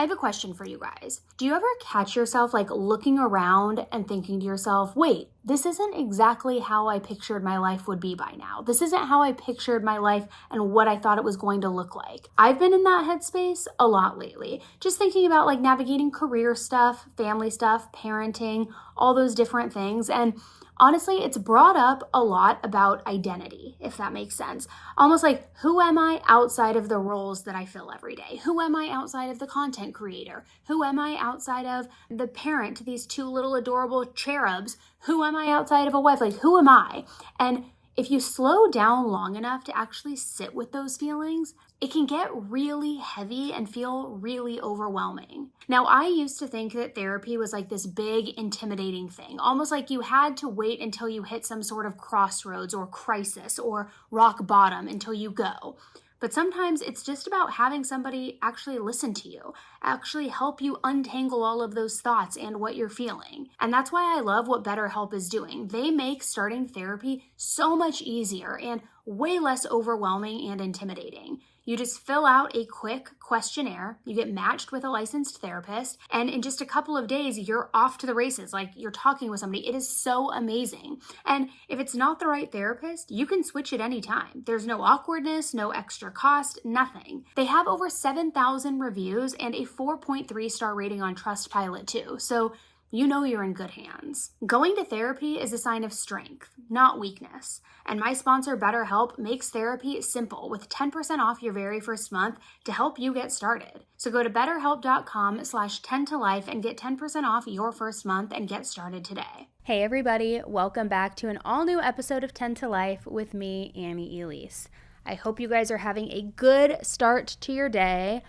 I have a question for you guys. Do you ever catch yourself looking around and thinking to yourself, wait, this isn't exactly how I pictured my life would be by now. This isn't how I pictured my life and what I thought it was going to look like. I've been in that headspace a lot lately, just thinking about navigating career stuff, family stuff, parenting, all those different things. And honestly, it's brought up a lot about identity, if that makes sense. Almost who am I outside of the roles that I fill every day? Who am I outside of the content creator? Who am I outside of the parent to these two little adorable cherubs? Who am I outside of a wife? Who am I? And if you slow down long enough to actually sit with those feelings, it can get really heavy and feel really overwhelming. Now, I used to think that therapy was this big, intimidating thing, almost like you had to wait until you hit some sort of crossroads or crisis or rock bottom until you go. But sometimes it's just about having somebody actually listen to you, actually help you untangle all of those thoughts and what you're feeling. And that's why I love what BetterHelp is doing. They make starting therapy so much easier and way less overwhelming and intimidating. You just fill out a quick questionnaire, you get matched with a licensed therapist, and in just a couple of days, you're off to the races. You're talking with somebody. It is so amazing. And if it's not the right therapist, you can switch at any time. There's no awkwardness, no extra cost, nothing. They have over 7,000 reviews and a 4.3-star rating on Trustpilot too. So you know you're in good hands. Going to therapy is a sign of strength, not weakness. And my sponsor, BetterHelp, makes therapy simple with 10% off your very first month to help you get started. So go to betterhelp.com/10tolife and get 10% off your first month and get started today. Hey everybody, welcome back to an all-new episode of 10 to Life with me, Annie Elise. I hope you guys are having a good start to your day.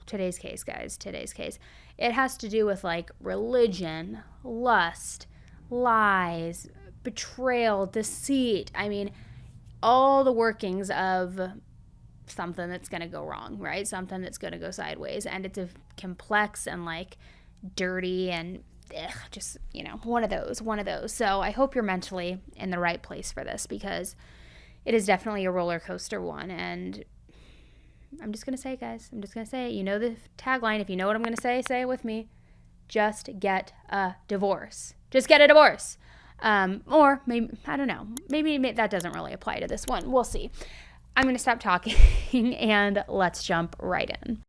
Today's case, guys, today's case. It has to do with religion, lust, lies, betrayal, deceit. I mean, all the workings of something that's going to go wrong, right? Something that's going to go sideways. And it's a complex and dirty and just, one of those. So I hope you're mentally in the right place for this because it is definitely a roller coaster one. And I'm just going to say, guys, you know the tagline. If you know what I'm going to say it with me. Just get a divorce. Just get a divorce. Or maybe, I don't know. Maybe that doesn't really apply to this one. We'll see. I'm going to stop talking and let's jump right in.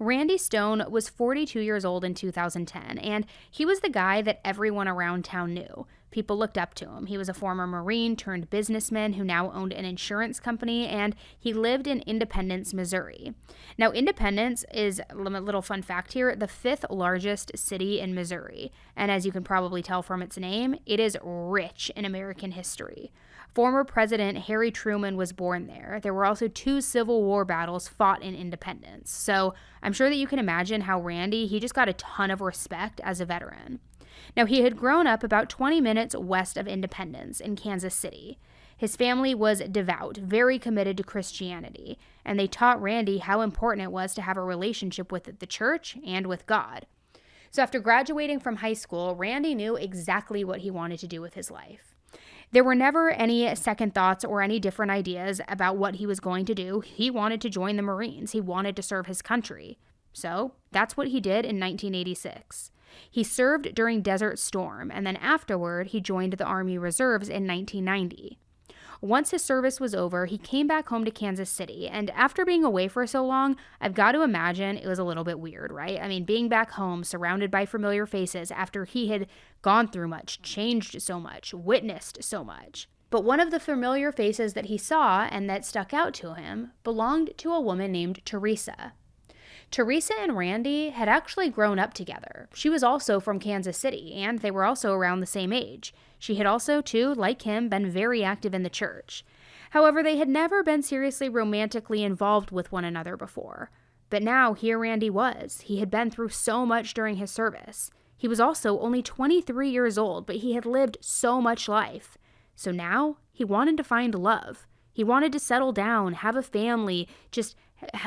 Randy Stone was 42 years old in 2010, and he was the guy that everyone around town knew. People looked up to him. He was a former Marine turned businessman who now owned an insurance company, and he lived in Independence, Missouri. Now, Independence is, a little fun fact here, the 5th largest city in Missouri. And as you can probably tell from its name, it is rich in American history. Former President Harry Truman was born there. There were also 2 Civil War battles fought in Independence. So I'm sure that you can imagine how Randy, he just got a ton of respect as a veteran. Now, he had grown up about 20 minutes west of Independence in Kansas City. His family was devout, very committed to Christianity, and they taught Randy how important it was to have a relationship with the church and with God. So after graduating from high school, Randy knew exactly what he wanted to do with his life. There were never any second thoughts or any different ideas about what he was going to do. He wanted to join the Marines. He wanted to serve his country. So that's what he did in 1986. He served during Desert Storm, and then afterward, he joined the Army Reserves in 1990. Once his service was over, he came back home to Kansas City, and after being away for so long, I've got to imagine it was a little bit weird, right? I mean, being back home, surrounded by familiar faces after he had gone through much, changed so much, witnessed so much. But one of the familiar faces that he saw and that stuck out to him belonged to a woman named Teresa. Teresa and Randy had actually grown up together. She was also from Kansas City, and they were also around the same age. She had also, too, like him, been very active in the church. However, they had never been seriously romantically involved with one another before. But now, here Randy was. He had been through so much during his service. He was also only 23 years old, but he had lived so much life. So now, he wanted to find love. He wanted to settle down, have a family, just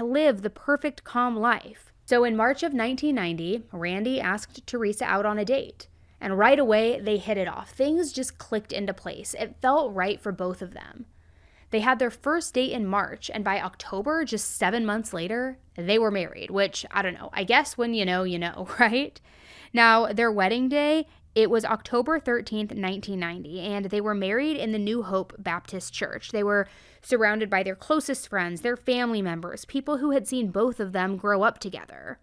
live the perfect, calm life. So in March of 1990, Randy asked Teresa out on a date. And right away, they hit it off. Things just clicked into place. It felt right for both of them. They had their first date in March, and by October, just 7 months later, they were married, which, I don't know, I guess when you know, right? Now, their wedding day, it was October 13th, 1990, and they were married in the New Hope Baptist Church. They were surrounded by their closest friends, their family members, people who had seen both of them grow up together.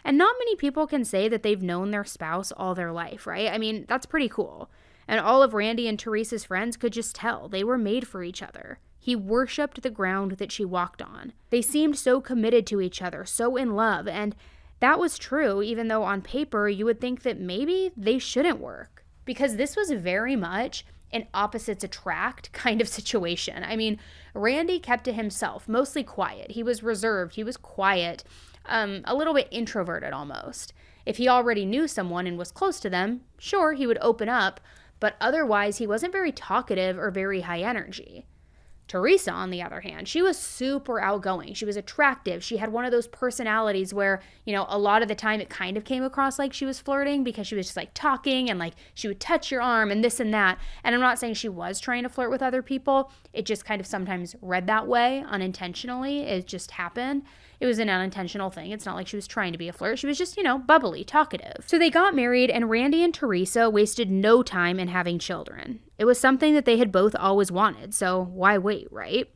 And not many people can say that they've known their spouse all their life, right? I mean, that's pretty cool. And all of Randy and Teresa's friends could just tell they were made for each other. He worshipped the ground that she walked on. They seemed so committed to each other, so in love, and that was true, even though on paper you would think that maybe they shouldn't work. Because this was very much an opposites attract kind of situation. I mean, Randy kept to himself, mostly quiet. He was reserved, he was quiet, a little bit introverted almost. If he already knew someone and was close to them, sure, he would open up, but otherwise he wasn't very talkative or very high energy. Teresa, on the other hand, she was super outgoing. She was attractive. She had one of those personalities where, a lot of the time it kind of came across like she was flirting because she was just like talking and like she would touch your arm and this and that. And I'm not saying she was trying to flirt with other people. It just kind of sometimes read that way unintentionally. It just happened. It was an unintentional thing. It's not like she was trying to be a flirt. She was just, bubbly, talkative. So they got married, and Randy and Teresa wasted no time in having children. It was something that they had both always wanted, so why wait, right?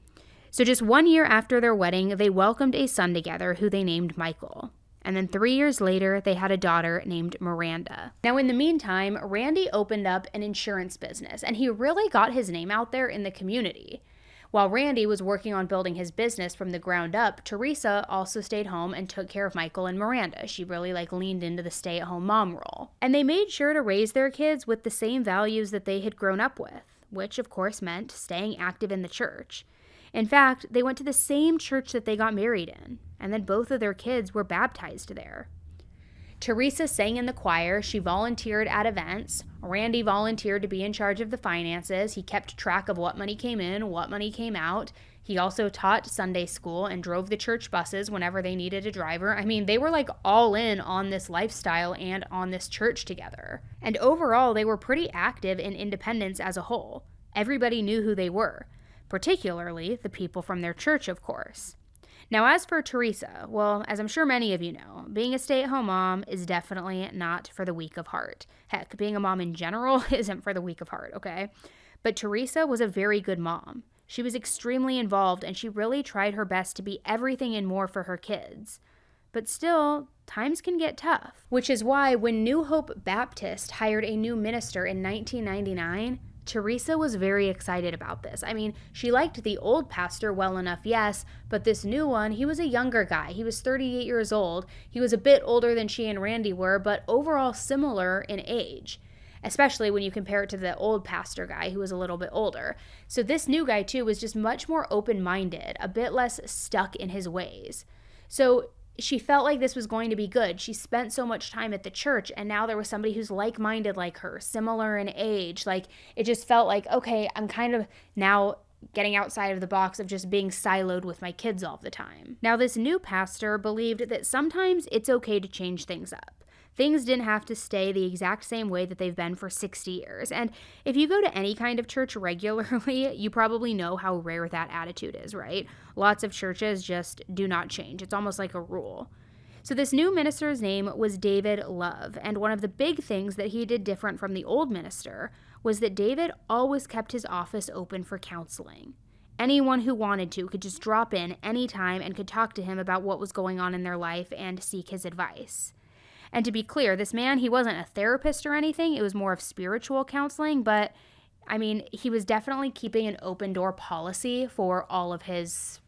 So just 1 year after their wedding, they welcomed a son together who they named Michael. And then 3 years later, they had a daughter named Miranda. Now, in the meantime, Randy opened up an insurance business, and he really got his name out there in the community. While Randy was working on building his business from the ground up, Teresa also stayed home and took care of Michael and Miranda. She really leaned into the stay-at-home mom role. And they made sure to raise their kids with the same values that they had grown up with, which of course meant staying active in the church. In fact, they went to the same church that they got married in, and then both of their kids were baptized there. Teresa sang in the choir, she volunteered at events, Randy volunteered to be in charge of the finances, he kept track of what money came in, what money came out, he also taught Sunday school and drove the church buses whenever they needed a driver. I mean, they were all in on this lifestyle and on this church together. And overall, they were pretty active in independence as a whole. Everybody knew who they were, particularly the people from their church, of course. Now, as for Teresa, well, as I'm sure many of you know, being a stay-at-home mom is definitely not for the weak of heart. Heck, being a mom in general isn't for the weak of heart, okay? But Teresa was a very good mom. She was extremely involved, and she really tried her best to be everything and more for her kids. But still, times can get tough, which is why when New Hope Baptist hired a new minister in 1999, Teresa was very excited about this. I mean, she liked the old pastor well enough, yes, but this new one, he was a younger guy. He was 38 years old. He was a bit older than she and Randy were, but overall similar in age, especially when you compare it to the old pastor guy who was a little bit older. So this new guy, too, was just much more open-minded, a bit less stuck in his ways. So she felt like this was going to be good. She spent so much time at the church, and now there was somebody who's like-minded like her, similar in age. It just felt like, okay, I'm kind of now getting outside of the box of just being siloed with my kids all the time. Now, this new pastor believed that sometimes it's okay to change things up. Things didn't have to stay the exact same way that they've been for 60 years. And if you go to any kind of church regularly, you probably know how rare that attitude is, right? Lots of churches just do not change. It's almost like a rule. So this new minister's name was David Love, and one of the big things that he did different from the old minister was that David always kept his office open for counseling. Anyone who wanted to could just drop in anytime and could talk to him about what was going on in their life and seek his advice. And to be clear, this man, he wasn't a therapist or anything. It was more of spiritual counseling, but I mean, he was definitely keeping an open door policy for all of his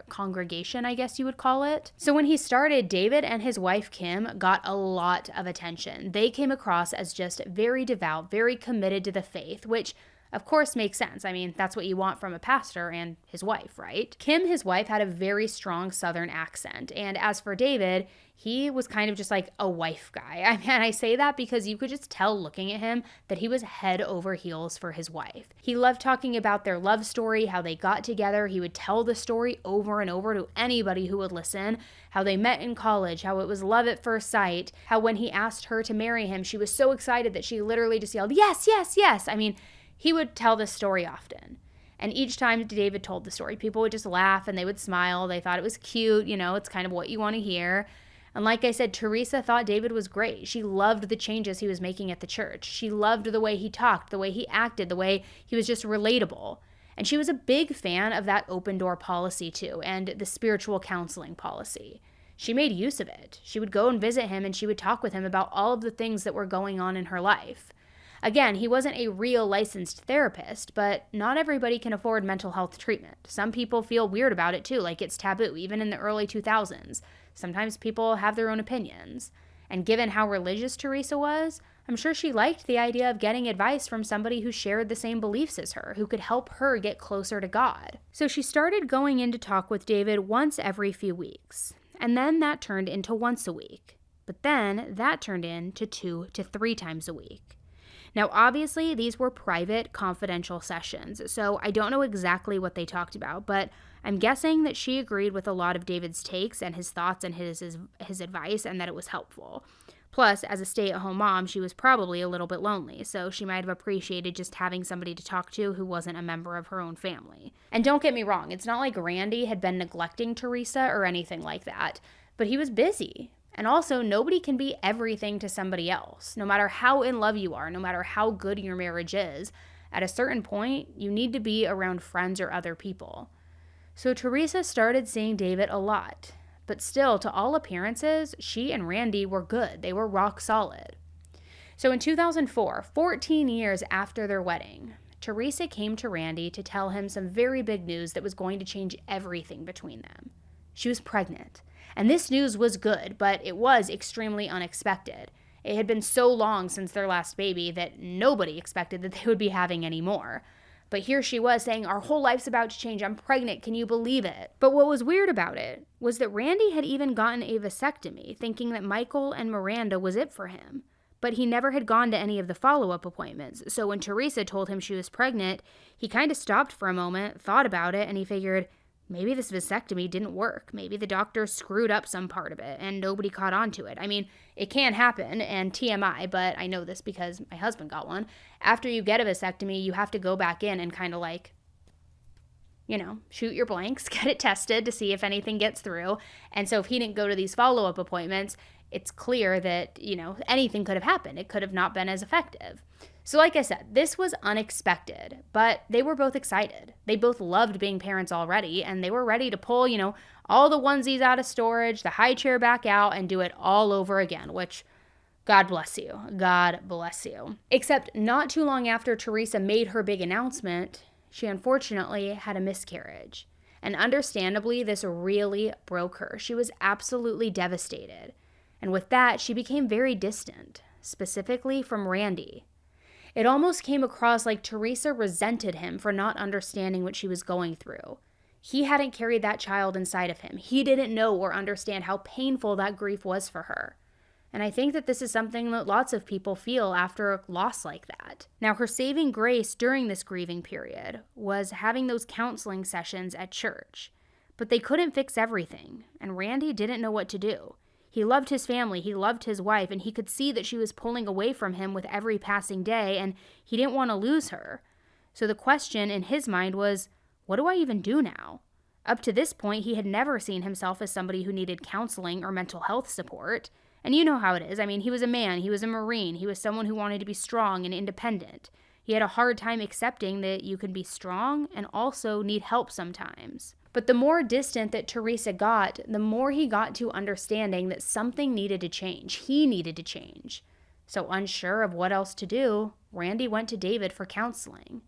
congregation, I guess you would call it. So when he started, David and his wife Kim got a lot of attention. They came across as just very devout, very committed to the faith, which Of course, makes sense. I mean, that's what you want from a pastor and his wife, right? Kim, his wife, had a very strong Southern accent. And as for David, he was kind of just like a wife guy. I mean, I say that because you could just tell looking at him that he was head over heels for his wife. He loved talking about their love story, how they got together. He would tell the story over and over to anybody who would listen, how they met in college, how it was love at first sight, how when he asked her to marry him, she was so excited that she literally just yelled, "Yes, yes, yes." I mean, he would tell this story often. And each time David told the story, people would just laugh and they would smile. They thought it was cute. It's kind of what you want to hear. And like I said, Teresa thought David was great. She loved the changes he was making at the church. She loved the way he talked, the way he acted, the way he was just relatable. And she was a big fan of that open door policy too, and the spiritual counseling policy. She made use of it. She would go and visit him and she would talk with him about all of the things that were going on in her life. Again, he wasn't a real licensed therapist, but not everybody can afford mental health treatment. Some people feel weird about it too, like it's taboo, even in the early 2000s. Sometimes people have their own opinions. And given how religious Teresa was, I'm sure she liked the idea of getting advice from somebody who shared the same beliefs as her, who could help her get closer to God. So she started going in to talk with David once every few weeks. And then that turned into once a week. But then that turned into 2 to 3 times a week. Now, obviously, these were private, confidential sessions, so I don't know exactly what they talked about, but I'm guessing that she agreed with a lot of David's takes and his thoughts and his advice, and that it was helpful. Plus, as a stay-at-home mom, she was probably a little bit lonely, so she might have appreciated just having somebody to talk to who wasn't a member of her own family. And don't get me wrong, it's not like Randy had been neglecting Teresa or anything like that, but he was busy. And also, nobody can be everything to somebody else. No matter how in love you are, no matter how good your marriage is, at a certain point, you need to be around friends or other people. So Teresa started seeing David a lot. But still, to all appearances, she and Randy were good. They were rock solid. So in 2004, 14 years after their wedding, Teresa came to Randy to tell him some very big news that was going to change everything between them. She was pregnant. And this news was good, but it was extremely unexpected. It had been so long since their last baby that nobody expected that they would be having any more. But here she was saying, "Our whole life's about to change. I'm pregnant. Can you believe it?" But what was weird about it was that Randy had even gotten a vasectomy, thinking that Michael and Miranda was it for him. But he never had gone to any of the follow-up appointments. So when Teresa told him she was pregnant, he kind of stopped for a moment, thought about it, and he figured, maybe this vasectomy didn't work. Maybe the doctor screwed up some part of it and nobody caught on to it. I mean, it can happen, and TMI, but I know this because my husband got one. After you get a vasectomy, you have to go back in and kind of like, shoot your blanks, get it tested to see if anything gets through. And so if he didn't go to these follow-up appointments, it's clear that, anything could have happened. It could have not been as effective. So like I said, this was unexpected, but they were both excited. They both loved being parents already, and they were ready to pull, all the onesies out of storage, the high chair back out, and do it all over again, which, God bless you. God bless you. Except not too long after Teresa made her big announcement, she unfortunately had a miscarriage. And understandably, this really broke her. She was absolutely devastated. And with that, she became very distant, specifically from Randy. It almost came across like Teresa resented him for not understanding what she was going through. He hadn't carried that child inside of him. He didn't know or understand how painful that grief was for her. And I think that this is something that lots of people feel after a loss like that. Now, her saving grace during this grieving period was having those counseling sessions at church. But they couldn't fix everything, and Randy didn't know what to do. He loved his family, he loved his wife, and he could see that she was pulling away from him with every passing day, and he didn't want to lose her. So the question in his mind was, what do I even do now? Up to this point, he had never seen himself as somebody who needed counseling or mental health support. And you know how it is. I mean, he was a man, he was a Marine, he was someone who wanted to be strong and independent. He had a hard time accepting that you can be strong and also need help sometimes. But the more distant that Teresa got, the more he got to understanding that something needed to change. He needed to change. So unsure of what else to do, Randy went to David for counseling.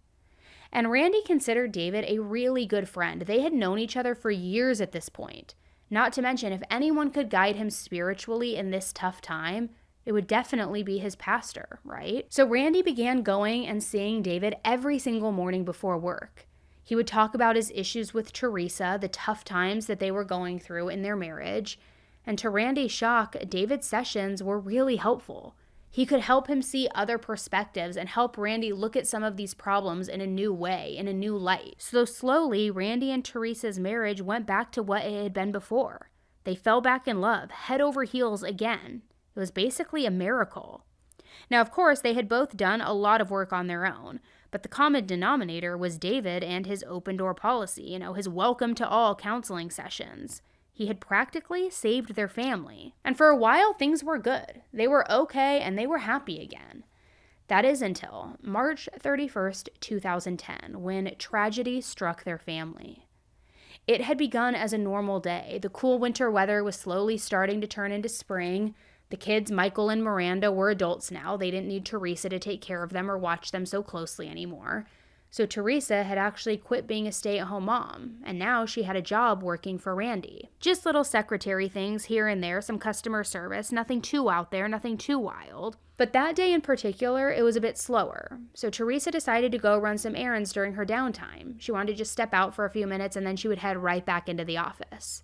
And Randy considered David a really good friend. They had known each other for years at this point. Not to mention, if anyone could guide him spiritually in this tough time, It would definitely be his pastor, right? So Randy began going and seeing David every single morning before work. He would talk about his issues with Teresa, the tough times that they were going through in their marriage. And to Randy's shock, David's sessions were really helpful. He could help him see other perspectives and help Randy look at some of these problems in a new way, in a new light. So slowly, Randy and Teresa's marriage went back to what it had been before. They fell back in love, head over heels again. It was basically a miracle. Now, of course, they had both done a lot of work on their own, but the common denominator was David and his open door policy, his welcome to all counseling sessions. He had practically saved their family. And for a while, things were good. They were okay and they were happy again. That is until March 31st, 2010, when tragedy struck their family. It had begun as a normal day. The cool winter weather was slowly starting to turn into spring. The kids, Michael and Miranda, were adults now. They didn't need Teresa to take care of them or watch them so closely anymore. So Teresa had actually quit being a stay-at-home mom, and now she had a job working for Randy. Just little secretary things here and there, some customer service, nothing too out there, nothing too wild. But that day in particular, it was a bit slower. So Teresa decided to go run some errands during her downtime. She wanted to just step out for a few minutes and then she would head right back into the office.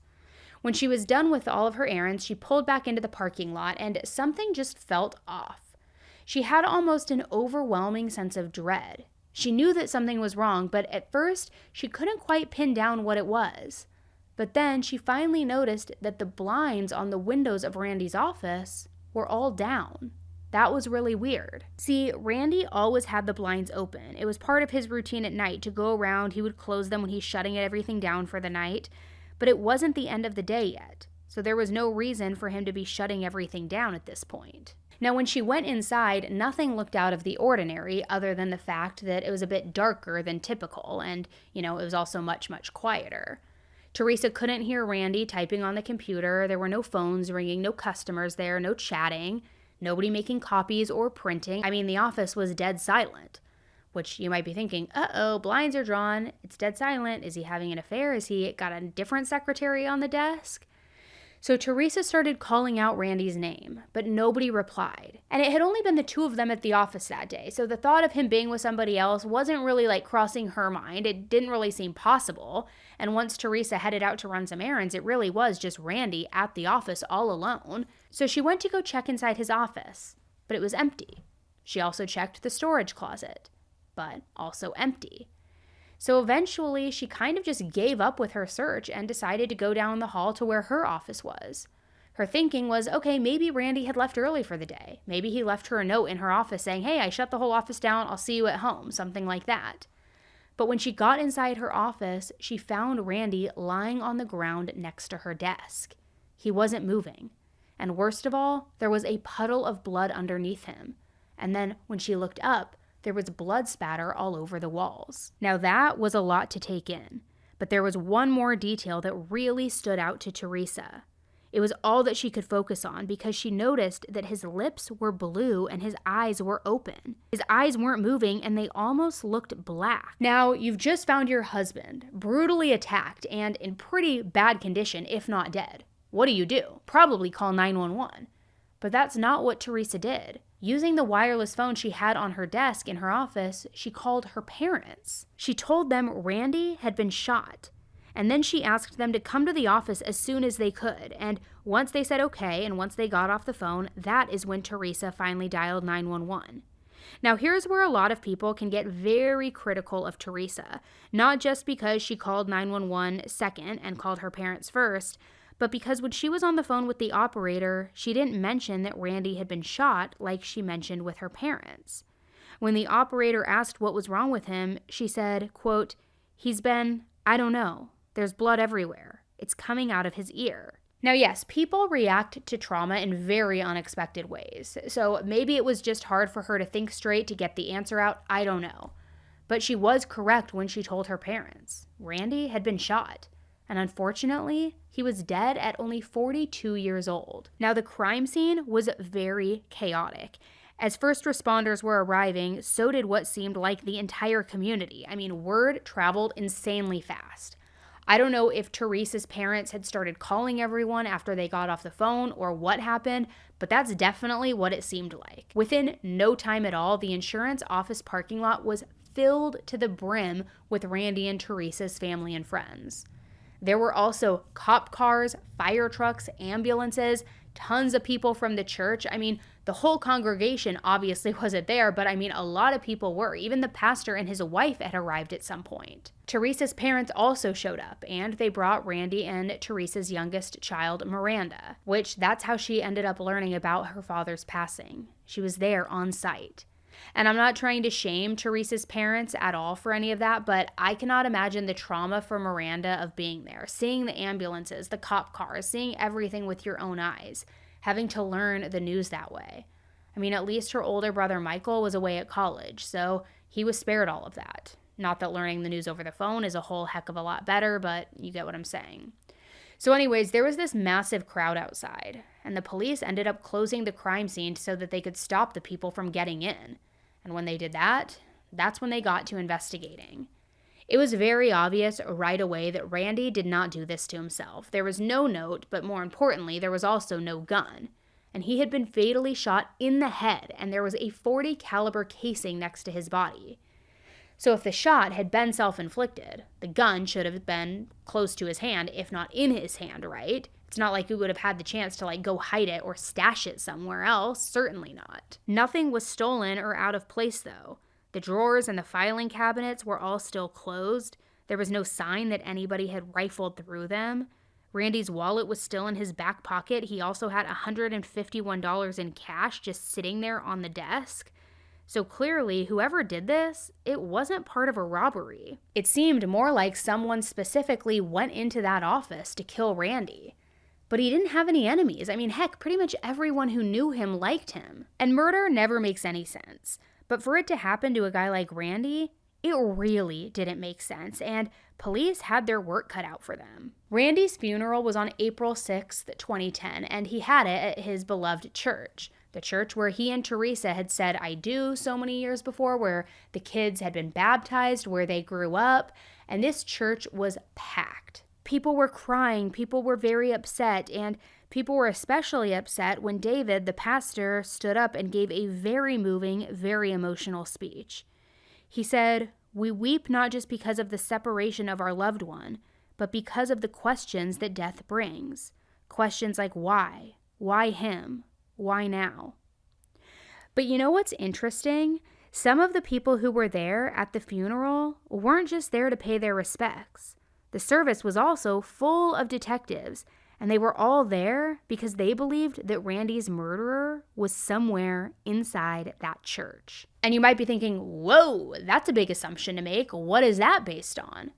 When she was done with all of her errands, she pulled back into the parking lot and something just felt off. She had almost an overwhelming sense of dread. She knew that something was wrong, but at first, she couldn't quite pin down what it was. But then she finally noticed that the blinds on the windows of Randy's office were all down. That was really weird. See, Randy always had the blinds open. It was part of his routine at night to go around. He would close them when he's shutting everything down for the night. But it wasn't the end of the day yet, so there was no reason for him to be shutting everything down at this point. Now, when she went inside, nothing looked out of the ordinary other than the fact that it was a bit darker than typical and, it was also much, much quieter. Teresa couldn't hear Randy typing on the computer. There were no phones ringing, no customers there, no chatting, nobody making copies or printing. The office was dead silent, which you might be thinking, uh-oh, blinds are drawn. It's dead silent. Is he having an affair? Is he got a different secretary on the desk? So Teresa started calling out Randy's name, but nobody replied. And it had only been the two of them at the office that day, so the thought of him being with somebody else wasn't really crossing her mind. It didn't really seem possible. And once Teresa headed out to run some errands, it really was just Randy at the office all alone. So she went to go check inside his office, but it was empty. She also checked the storage closet, but also empty. So eventually, she kind of just gave up with her search and decided to go down the hall to where her office was. Her thinking was, okay, maybe Randy had left early for the day. Maybe he left her a note in her office saying, hey, I shut the whole office down, I'll see you at home, something like that. But when she got inside her office, she found Randy lying on the ground next to her desk. He wasn't moving. And worst of all, there was a puddle of blood underneath him. And then when she looked up, there was blood spatter all over the walls. Now that was a lot to take in, but there was one more detail that really stood out to Teresa. It was all that she could focus on because she noticed that his lips were blue and his eyes were open. His eyes weren't moving and they almost looked black. Now, you've just found your husband brutally attacked and in pretty bad condition, if not dead. What do? Probably call 911. But that's not what Teresa did. Using the wireless phone she had on her desk in her office, she called her parents. She told them Randy had been shot, and then she asked them to come to the office as soon as they could. And once they said okay, and once they got off the phone, that is when Teresa finally dialed 911. Now, here's where a lot of people can get very critical of Teresa, not just because she called 911 second and called her parents first, but because when she was on the phone with the operator, she didn't mention that Randy had been shot like she mentioned with her parents. When the operator asked what was wrong with him, she said, quote, I don't know. There's blood everywhere. It's coming out of his ear. Now, yes, people react to trauma in very unexpected ways. So maybe it was just hard for her to think straight to get the answer out. I don't know. But she was correct when she told her parents. Randy had been shot. And unfortunately, he was dead at only 42 years old. Now, the crime scene was very chaotic. As first responders were arriving, so did what seemed like the entire community. Word traveled insanely fast. I don't know if Teresa's parents had started calling everyone after they got off the phone or what happened, but that's definitely what it seemed like. Within no time at all, the insurance office parking lot was filled to the brim with Randy and Teresa's family and friends. There were also cop cars, fire trucks, ambulances, tons of people from the church. I mean, the whole congregation obviously wasn't there, but I mean, a lot of people were. Even the pastor and his wife had arrived at some point. Teresa's parents also showed up, and they brought Randy and Teresa's youngest child, Miranda, which that's how she ended up learning about her father's passing. She was there on site. And I'm not trying to shame Teresa's parents at all for any of that, but I cannot imagine the trauma for Miranda of being there, seeing the ambulances, the cop cars, seeing everything with your own eyes, having to learn the news that way. I mean, at least her older brother Michael was away at college, so he was spared all of that. Not that learning the news over the phone is a whole heck of a lot better, but you get what I'm saying. So anyways, there was this massive crowd outside, and the police ended up closing the crime scene so that they could stop the people from getting in. And when they did that, that's when they got to investigating. It was very obvious right away that Randy did not do this to himself. There was no note, but more importantly, there was also no gun. And he had been fatally shot in the head, and there was a .40 caliber casing next to his body. So if the shot had been self-inflicted, the gun should have been close to his hand, if not in his hand, right? It's not like he would have had the chance to go hide it or stash it somewhere else. Certainly not. Nothing was stolen or out of place though. The drawers and the filing cabinets were all still closed. There was no sign that anybody had rifled through them. Randy's wallet was still in his back pocket. He also had $151 in cash just sitting there on the desk. So clearly, whoever did this, it wasn't part of a robbery. It seemed more like someone specifically went into that office to kill Randy. But he didn't have any enemies. I mean, heck, pretty much everyone who knew him liked him. And murder never makes any sense. But for it to happen to a guy like Randy, it really didn't make sense, and police had their work cut out for them. Randy's funeral was on April 6th, 2010, and he had it at his beloved church. The church where he and Teresa had said I do so many years before, where the kids had been baptized, where they grew up, and this church was packed. People were crying, people were very upset, and people were especially upset when David, the pastor, stood up and gave a very moving, very emotional speech. He said, "We weep not just because of the separation of our loved one, but because of the questions that death brings. Questions like why? Why him? Why now?" But you know what's interesting? Some of the people who were there at the funeral weren't just there to pay their respects. The service was also full of detectives, and they were all there because they believed that Randy's murderer was somewhere inside that church. And you might be thinking, whoa, that's a big assumption to make. What is that based on?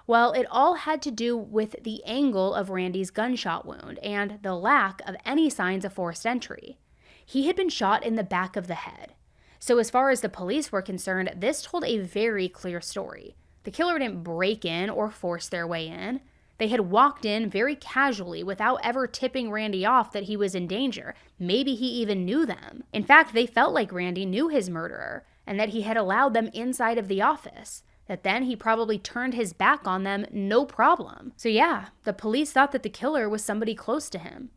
Well, it all had to do with the angle of Randy's gunshot wound and the lack of any signs of forced entry. He had been shot in the back of the head. So as far as the police were concerned, this told a very clear story. The killer didn't break in or force their way in. They had walked in very casually without ever tipping Randy off that he was in danger. Maybe he even knew them. In fact, they felt like Randy knew his murderer and that he had allowed them inside of the office, that then he probably turned his back on them no problem. So yeah, the police thought that the killer was somebody close to him,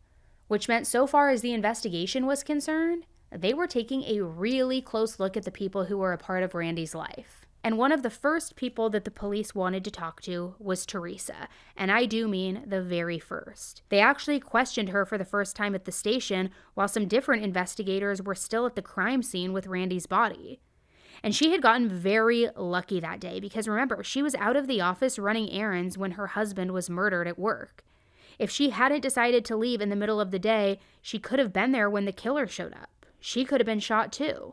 which meant so far as the investigation was concerned, they were taking a really close look at the people who were a part of Randy's life. And one of the first people that the police wanted to talk to was Teresa, and I do mean the very first. They actually questioned her for the first time at the station while some different investigators were still at the crime scene with Randy's body. And she had gotten very lucky that day because remember, she was out of the office running errands when her husband was murdered at work. If she hadn't decided to leave in the middle of the day, she could have been there when the killer showed up. She could have been shot too.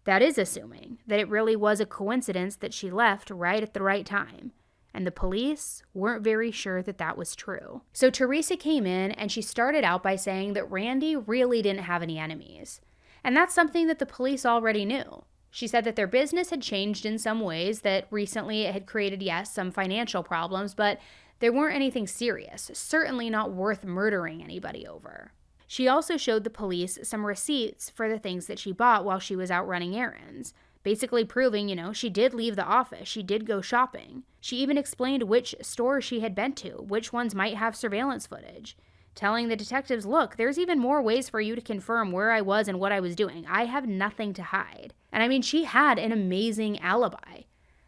That is assuming that it really was a coincidence that she left right at the right time. And the police weren't very sure that that was true. So Teresa came in and she started out by saying that Randy really didn't have any enemies. And that's something that the police already knew. She said that their business had changed in some ways, that recently it had created, yes, some financial problems, but there weren't anything serious, certainly not worth murdering anybody over. She also showed the police some receipts for the things that she bought while she was out running errands, basically proving, she did leave the office, she did go shopping. She even explained which stores she had been to, which ones might have surveillance footage, telling the detectives, look, there's even more ways for you to confirm where I was and what I was doing. I have nothing to hide. And I mean, she had an amazing alibi.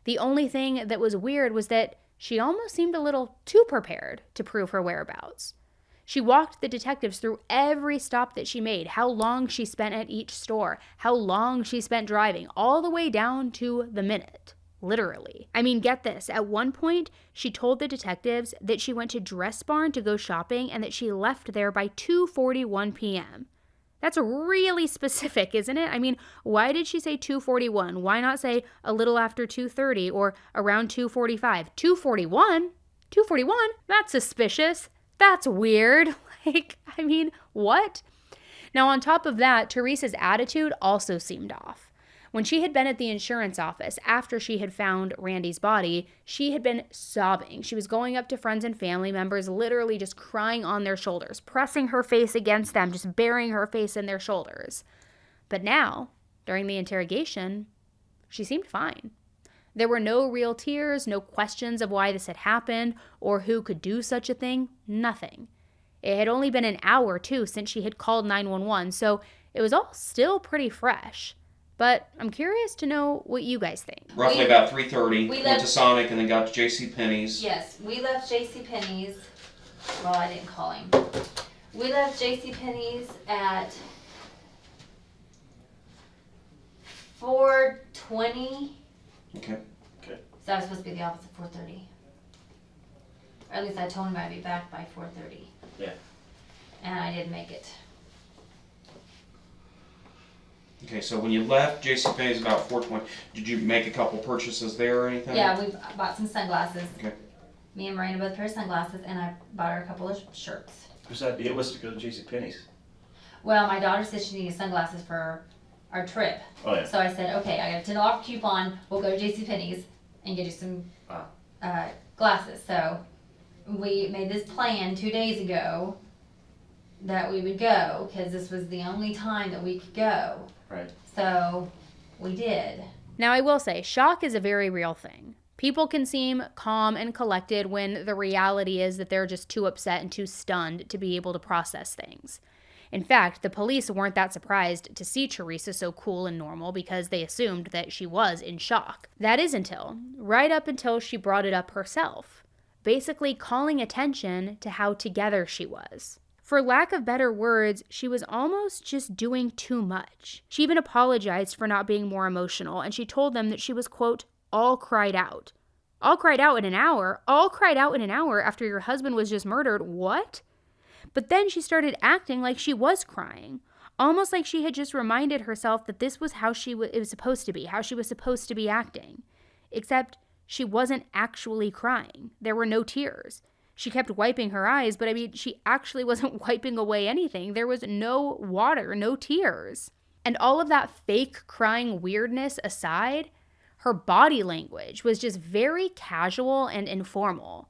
The only thing that was weird was that she almost seemed a little too prepared to prove her whereabouts. She walked the detectives through every stop that she made, how long she spent at each store, how long she spent driving, all the way down to the minute, literally. I mean, get this. At one point, she told the detectives that she went to Dress Barn to go shopping and that she left there by 2:41 p.m. That's really specific, isn't it? I mean, why did she say 2:41? Why not say a little after 2:30 or around 2:45? 2:41? 2:41? That's suspicious. That's weird. What? Now, on top of that, Teresa's attitude also seemed off. When she had been at the insurance office after she had found Randy's body, she had been sobbing. She was going up to friends and family members, literally just crying on their shoulders, pressing her face against them, just burying her face in their shoulders. But now, during the interrogation, she seemed fine. There were no real tears, no questions of why this had happened or who could do such a thing, nothing. It had only been an hour, too, since she had called 911, so it was all still pretty fresh. But I'm curious to know what you guys think. Roughly about 3:30, went to Sonic and then got to JCPenney's. Yes, we left JCPenney's. Well, I didn't call him. We left JCPenney's at 4:20. Okay. So I was supposed to be at the office at 4:30. Or at least I told him I'd be back by 4:30. Yeah. And I didn't make it. Okay, so when you left JCPenney's about 4:20, did you make a couple purchases there or anything? Yeah, we bought some sunglasses. Okay. Me and Miranda both pair of sunglasses, and I bought her a couple of shirts. Who's that? It was to go to JCPenney's. Well, my daughter said she needed sunglasses for our trip. Oh, yeah. So I said, okay, I got a $10 coupon. We'll go to JCPenney's and get you some glasses. So we made this plan 2 days ago that we would go because this was the only time that we could go. Right. So we did. Now, I will say, shock is a very real thing. People can seem calm and collected when the reality is that they're just too upset and too stunned to be able to process things. In fact, the police weren't that surprised to see Teresa so cool and normal because they assumed that she was in shock. That is right up until she brought it up herself, basically calling attention to how together she was. For lack of better words, she was almost just doing too much. She even apologized for not being more emotional, and she told them that she was, quote, all cried out. All cried out in an hour? All cried out in an hour after your husband was just murdered? What? But then she started acting like she was crying, almost like she had just reminded herself that this was how it was supposed to be, how she was supposed to be acting. Except she wasn't actually crying. There were no tears. She kept wiping her eyes, but she actually wasn't wiping away anything. There was no water, no tears. And all of that fake crying weirdness aside, her body language was just very casual and informal.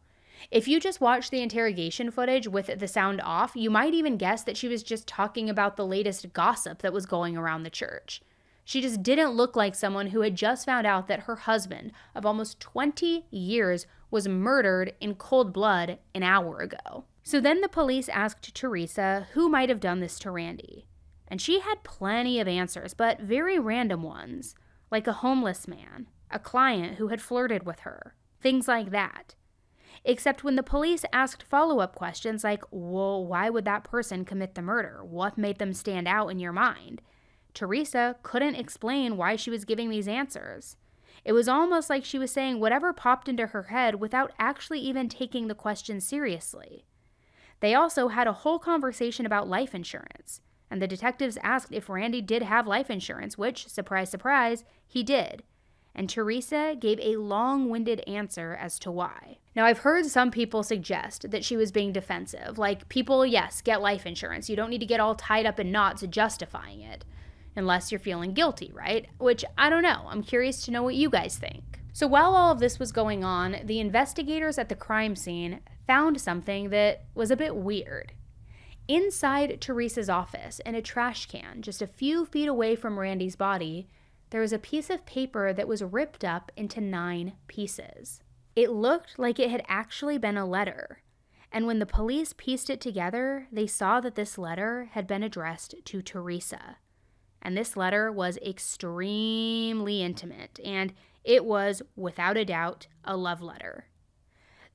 If you just watch the interrogation footage with the sound off, you might even guess that she was just talking about the latest gossip that was going around the church. She just didn't look like someone who had just found out that her husband of almost 20 years was murdered in cold blood an hour ago. So then the police asked Teresa who might have done this to Randy. And she had plenty of answers, but very random ones, like a homeless man, a client who had flirted with her, things like that. Except when the police asked follow-up questions like, well, why would that person commit the murder? What made them stand out in your mind? Teresa couldn't explain why she was giving these answers. It was almost like she was saying whatever popped into her head without actually even taking the question seriously. They also had a whole conversation about life insurance, and the detectives asked if Randy did have life insurance, which, surprise, surprise, he did. And Teresa gave a long-winded answer as to why. Now, I've heard some people suggest that she was being defensive. Like, people, yes, get life insurance. You don't need to get all tied up in knots justifying it. Unless you're feeling guilty, right? Which, I don't know. I'm curious to know what you guys think. So while all of this was going on, the investigators at the crime scene found something that was a bit weird. Inside Teresa's office, in a trash can, just a few feet away from Randy's body, there was a piece of paper that was ripped up into 9 pieces. It looked like it had actually been a letter. And when the police pieced it together, they saw that this letter had been addressed to Teresa. And this letter was extremely intimate, and it was, without a doubt, a love letter.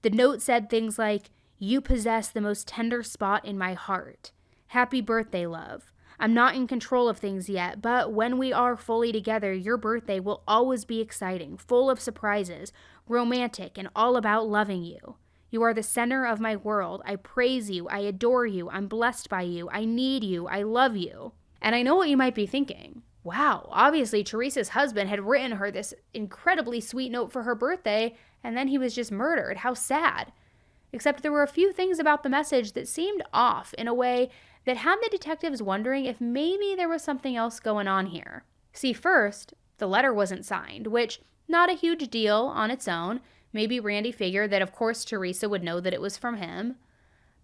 The note said things like, "You possess the most tender spot in my heart. Happy birthday, love. I'm not in control of things yet, but when we are fully together, your birthday will always be exciting, full of surprises, romantic, and all about loving you. You are the center of my world. I praise you. I adore you. I'm blessed by you. I need you. I love you." And I know what you might be thinking. Wow, obviously Teresa's husband had written her this incredibly sweet note for her birthday, and then he was just murdered. How sad. Except there were a few things about the message that seemed off in a way that had the detectives wondering if maybe there was something else going on here. See, first, the letter wasn't signed, which, not a huge deal on its own. Maybe Randy figured that of course Teresa would know that it was from him.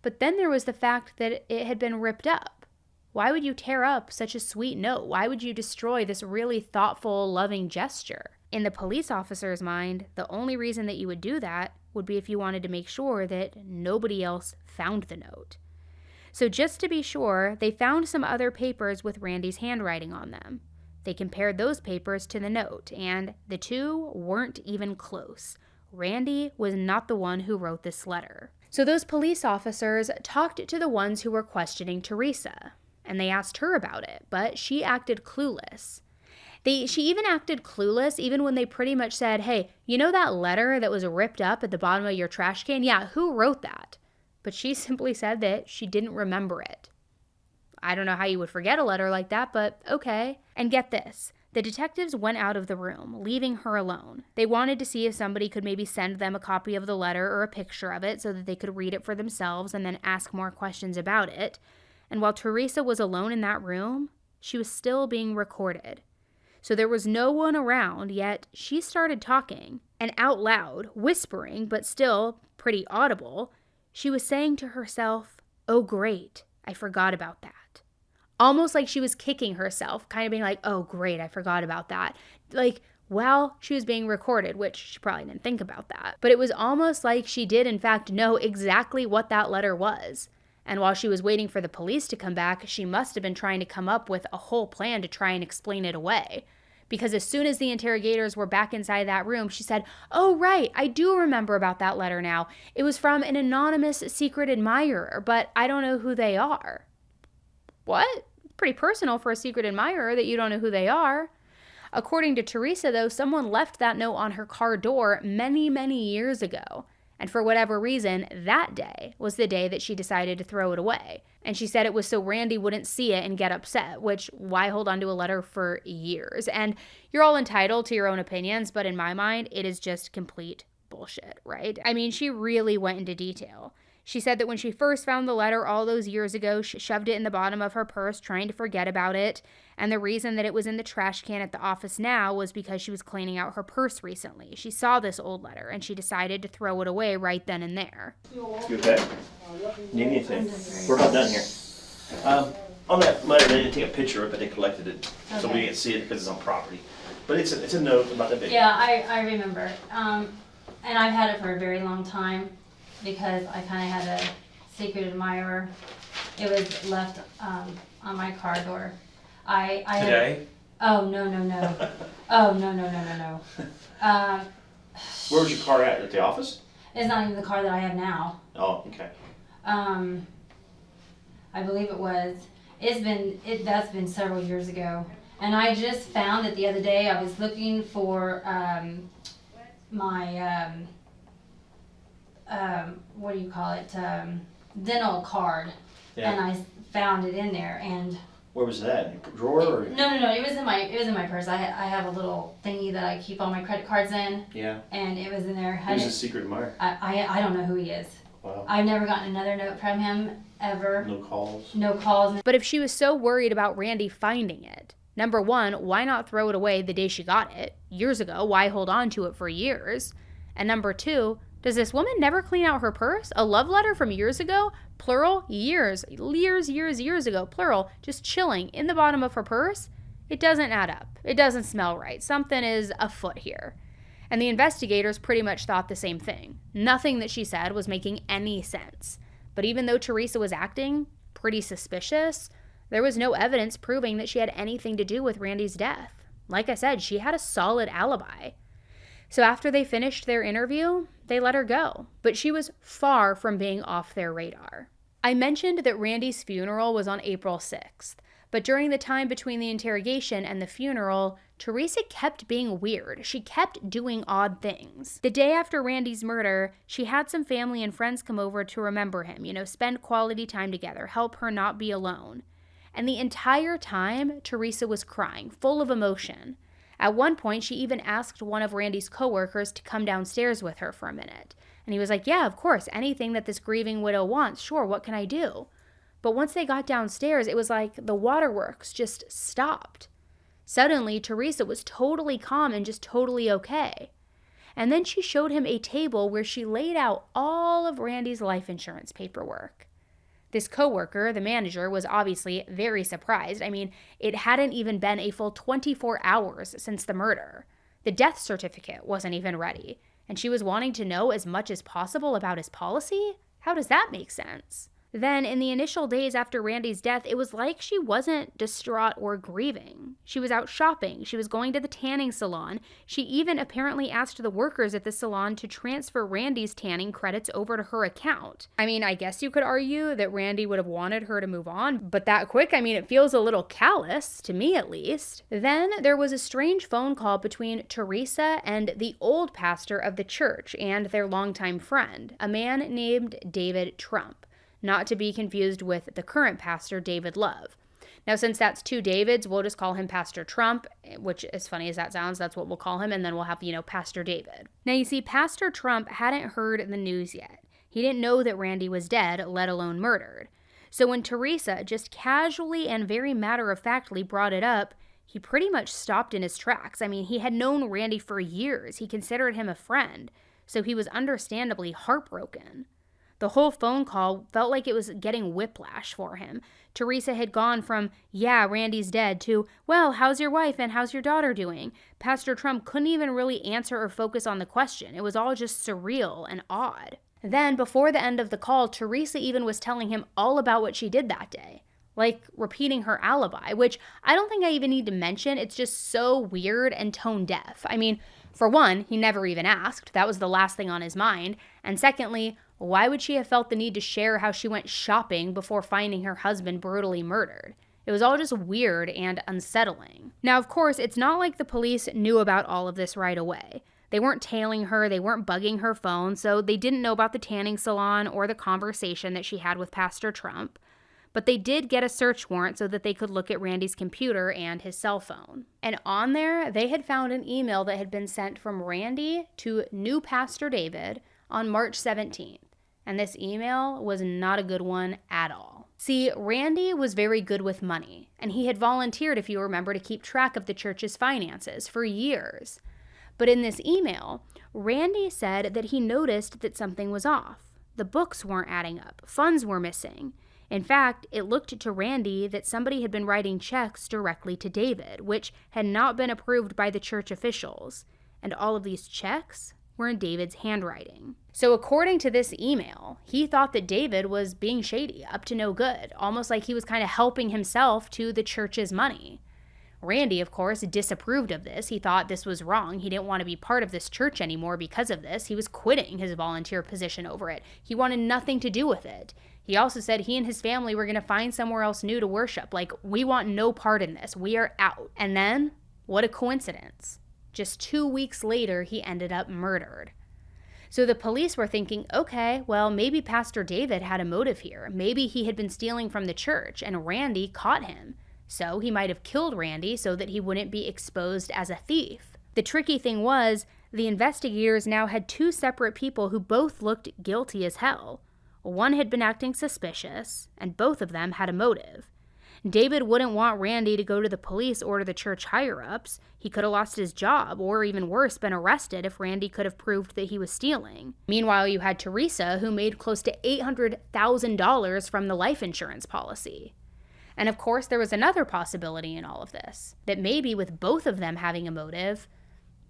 But then there was the fact that it had been ripped up. Why would you tear up such a sweet note? Why would you destroy this really thoughtful, loving gesture? In the police officer's mind, the only reason that you would do that would be if you wanted to make sure that nobody else found the note. So just to be sure, they found some other papers with Randy's handwriting on them. They compared those papers to the note, and the two weren't even close. Randy was not the one who wrote this letter. So those police officers talked to the ones who were questioning Teresa, and they asked her about it, but she acted clueless. She even acted clueless even when they pretty much said, "Hey, you know that letter that was ripped up at the bottom of your trash can? Yeah, who wrote that?" But she simply said that she didn't remember it. I don't know how you would forget a letter like that, but okay. And get this. The detectives went out of the room, leaving her alone. They wanted to see if somebody could maybe send them a copy of the letter or a picture of it so that they could read it for themselves and then ask more questions about it. And while Teresa was alone in that room, she was still being recorded. So there was no one around, yet she started talking. And out loud, whispering, but still pretty audible, she was saying to herself, "Oh great, I forgot about that." Almost like she was kicking herself, kind of being like, "Oh great, I forgot about that." Like, while she was being recorded, which she probably didn't think about that. But it was almost like she did in fact know exactly what that letter was. And while she was waiting for the police to come back, she must have been trying to come up with a whole plan to try and explain it away. Because as soon as the interrogators were back inside that room, she said, "Oh, right, I do remember about that letter now. It was from an anonymous secret admirer, but I don't know who they are." What? Pretty personal for a secret admirer that you don't know who they are. According to Teresa, though, someone left that note on her car door many, many years ago. And for whatever reason, that day was the day that she decided to throw it away. And she said it was so Randy wouldn't see it and get upset, which, why hold on to a letter for years? And you're all entitled to your own opinions, but in my mind, it is just complete bullshit, right? I mean, she really went into detail. She said that when she first found the letter all those years ago, she shoved it in the bottom of her purse, trying to forget about it. And the reason that it was in the trash can at the office now was because she was cleaning out her purse recently. She saw this old letter, and she decided to throw it away right then and there. You okay? Need anything? We're about done here. On that letter, they didn't take a picture of it, but they collected it. So we didn't see it because it's on property. But it's a note about the baby. Yeah, I remember. And I've had it for a very long time because I kind of had a secret admirer. It was left on my car door. Today? Oh, no. Oh, no. Where was your car at? At the office? It's not even the car that I have now. Oh, okay. I believe it was. That's been several years ago. And I just found it the other day. I was looking for my what do you call it? Dental card. Yeah. And I found it in there. And Where was that? In your drawer? Or? no. It was in my purse. I have a little thingy that I keep all my credit cards in. Yeah. And it was in there. Who's a secret admirer? I don't know who he is. Wow. I've never gotten another note from him ever. No calls? No calls. But if she was so worried about Randy finding it, number one, why not throw it away the day she got it? Years ago, why hold on to it for years? And number two, does this woman never clean out her purse? A love letter from years ago? Plural? Years ago, plural, just chilling in the bottom of her purse? It doesn't add up. It doesn't smell right. Something is afoot here. And the investigators pretty much thought the same thing. Nothing that she said was making any sense. But even though Teresa was acting pretty suspicious, there was no evidence proving that she had anything to do with Randy's death. Like I said, she had a solid alibi. So after they finished their interview, they let her go. But she was far from being off their radar. I mentioned that Randy's funeral was on April 6th. But during the time between the interrogation and the funeral, Teresa kept being weird. She kept doing odd things. The day after Randy's murder, she had some family and friends come over to remember him, spend quality time together, help her not be alone. And the entire time, Teresa was crying, full of emotion. At one point, she even asked one of Randy's coworkers to come downstairs with her for a minute. And he was like, yeah, of course, anything that this grieving widow wants, sure, what can I do? But once they got downstairs, it was like the waterworks just stopped. Suddenly, Teresa was totally calm and just totally okay. And then she showed him a table where she laid out all of Randy's life insurance paperwork. This coworker, the manager, was obviously very surprised. I mean, it hadn't even been a full 24 hours since the murder. The death certificate wasn't even ready, and she was wanting to know as much as possible about his policy? How does that make sense? Then, in the initial days after Randy's death, it was like she wasn't distraught or grieving. She was out shopping. She was going to the tanning salon. She even apparently asked the workers at the salon to transfer Randy's tanning credits over to her account. I mean, I guess you could argue that Randy would have wanted her to move on, but that quick, it feels a little callous, to me at least. Then, there was a strange phone call between Teresa and the old pastor of the church and their longtime friend, a man named David Trump. Not to be confused with the current pastor, David Love. Now, since that's two Davids, we'll just call him Pastor Trump, which, as funny as that sounds, that's what we'll call him, and then we'll have, Pastor David. Now, you see, Pastor Trump hadn't heard the news yet. He didn't know that Randy was dead, let alone murdered. So when Teresa just casually and very matter-of-factly brought it up, he pretty much stopped in his tracks. He had known Randy for years. He considered him a friend, so he was understandably heartbroken. The whole phone call felt like it was getting whiplash for him. Teresa had gone from, yeah, Randy's dead, to, well, how's your wife and how's your daughter doing? Pastor Trump couldn't even really answer or focus on the question. It was all just surreal and odd. Then, before the end of the call, Teresa even was telling him all about what she did that day. Like repeating her alibi, which I don't think I even need to mention. It's just so weird and tone deaf. For one, he never even asked. That was the last thing on his mind. And secondly, why would she have felt the need to share how she went shopping before finding her husband brutally murdered? It was all just weird and unsettling. Now, of course, it's not like the police knew about all of this right away. They weren't tailing her, they weren't bugging her phone, so they didn't know about the tanning salon or the conversation that she had with Pastor Trump. But they did get a search warrant so that they could look at Randy's computer and his cell phone. And on there, they had found an email that had been sent from Randy to new Pastor David on March 17th. And this email was not a good one at all. See, Randy was very good with money, and he had volunteered, if you remember, to keep track of the church's finances for years. But in this email, Randy said that he noticed that something was off. The books weren't adding up. Funds were missing. In fact, it looked to Randy that somebody had been writing checks directly to David, which had not been approved by the church officials. And all of these checks were in David's handwriting. So according to this email, he thought that David was being shady, up to no good, almost like he was kind of helping himself to the church's money. Randy, of course, disapproved of this. He thought this was wrong. He didn't want to be part of this church anymore because of this. He was quitting his volunteer position over it. He wanted nothing to do with it. He also said he and his family were going to find somewhere else new to worship. Like, we want no part in this. We are out. And then, what a coincidence. Just 2 weeks later, he ended up murdered. So the police were thinking, okay, well, maybe Pastor David had a motive here. Maybe he had been stealing from the church and Randy caught him. So he might have killed Randy so that he wouldn't be exposed as a thief. The tricky thing was, the investigators now had two separate people who both looked guilty as hell. One had been acting suspicious, and both of them had a motive. David wouldn't want Randy to go to the police or to the church higher-ups. He could have lost his job, or even worse, been arrested if Randy could have proved that he was stealing. Meanwhile, you had Teresa, who made close to $800,000 from the life insurance policy. And of course, there was another possibility in all of this, that maybe with both of them having a motive,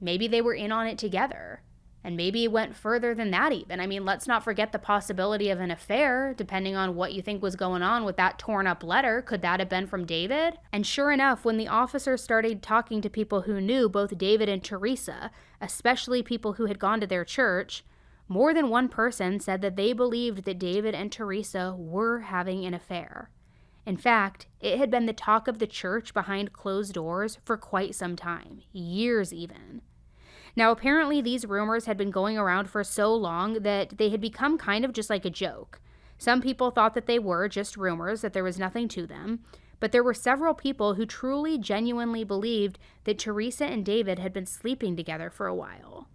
maybe they were in on it together. And maybe it went further than that even. I mean, let's not forget the possibility of an affair, depending on what you think was going on with that torn up letter. Could that have been from David? And sure enough, when the officer started talking to people who knew both David and Teresa, especially people who had gone to their church, more than one person said that they believed that David and Teresa were having an affair. In fact, it had been the talk of the church behind closed doors for quite some time, years even. Now, apparently these rumors had been going around for so long that they had become kind of just like a joke. Some people thought that they were just rumors, that there was nothing to them, but there were several people who truly, genuinely believed that Teresa and David had been sleeping together for a while.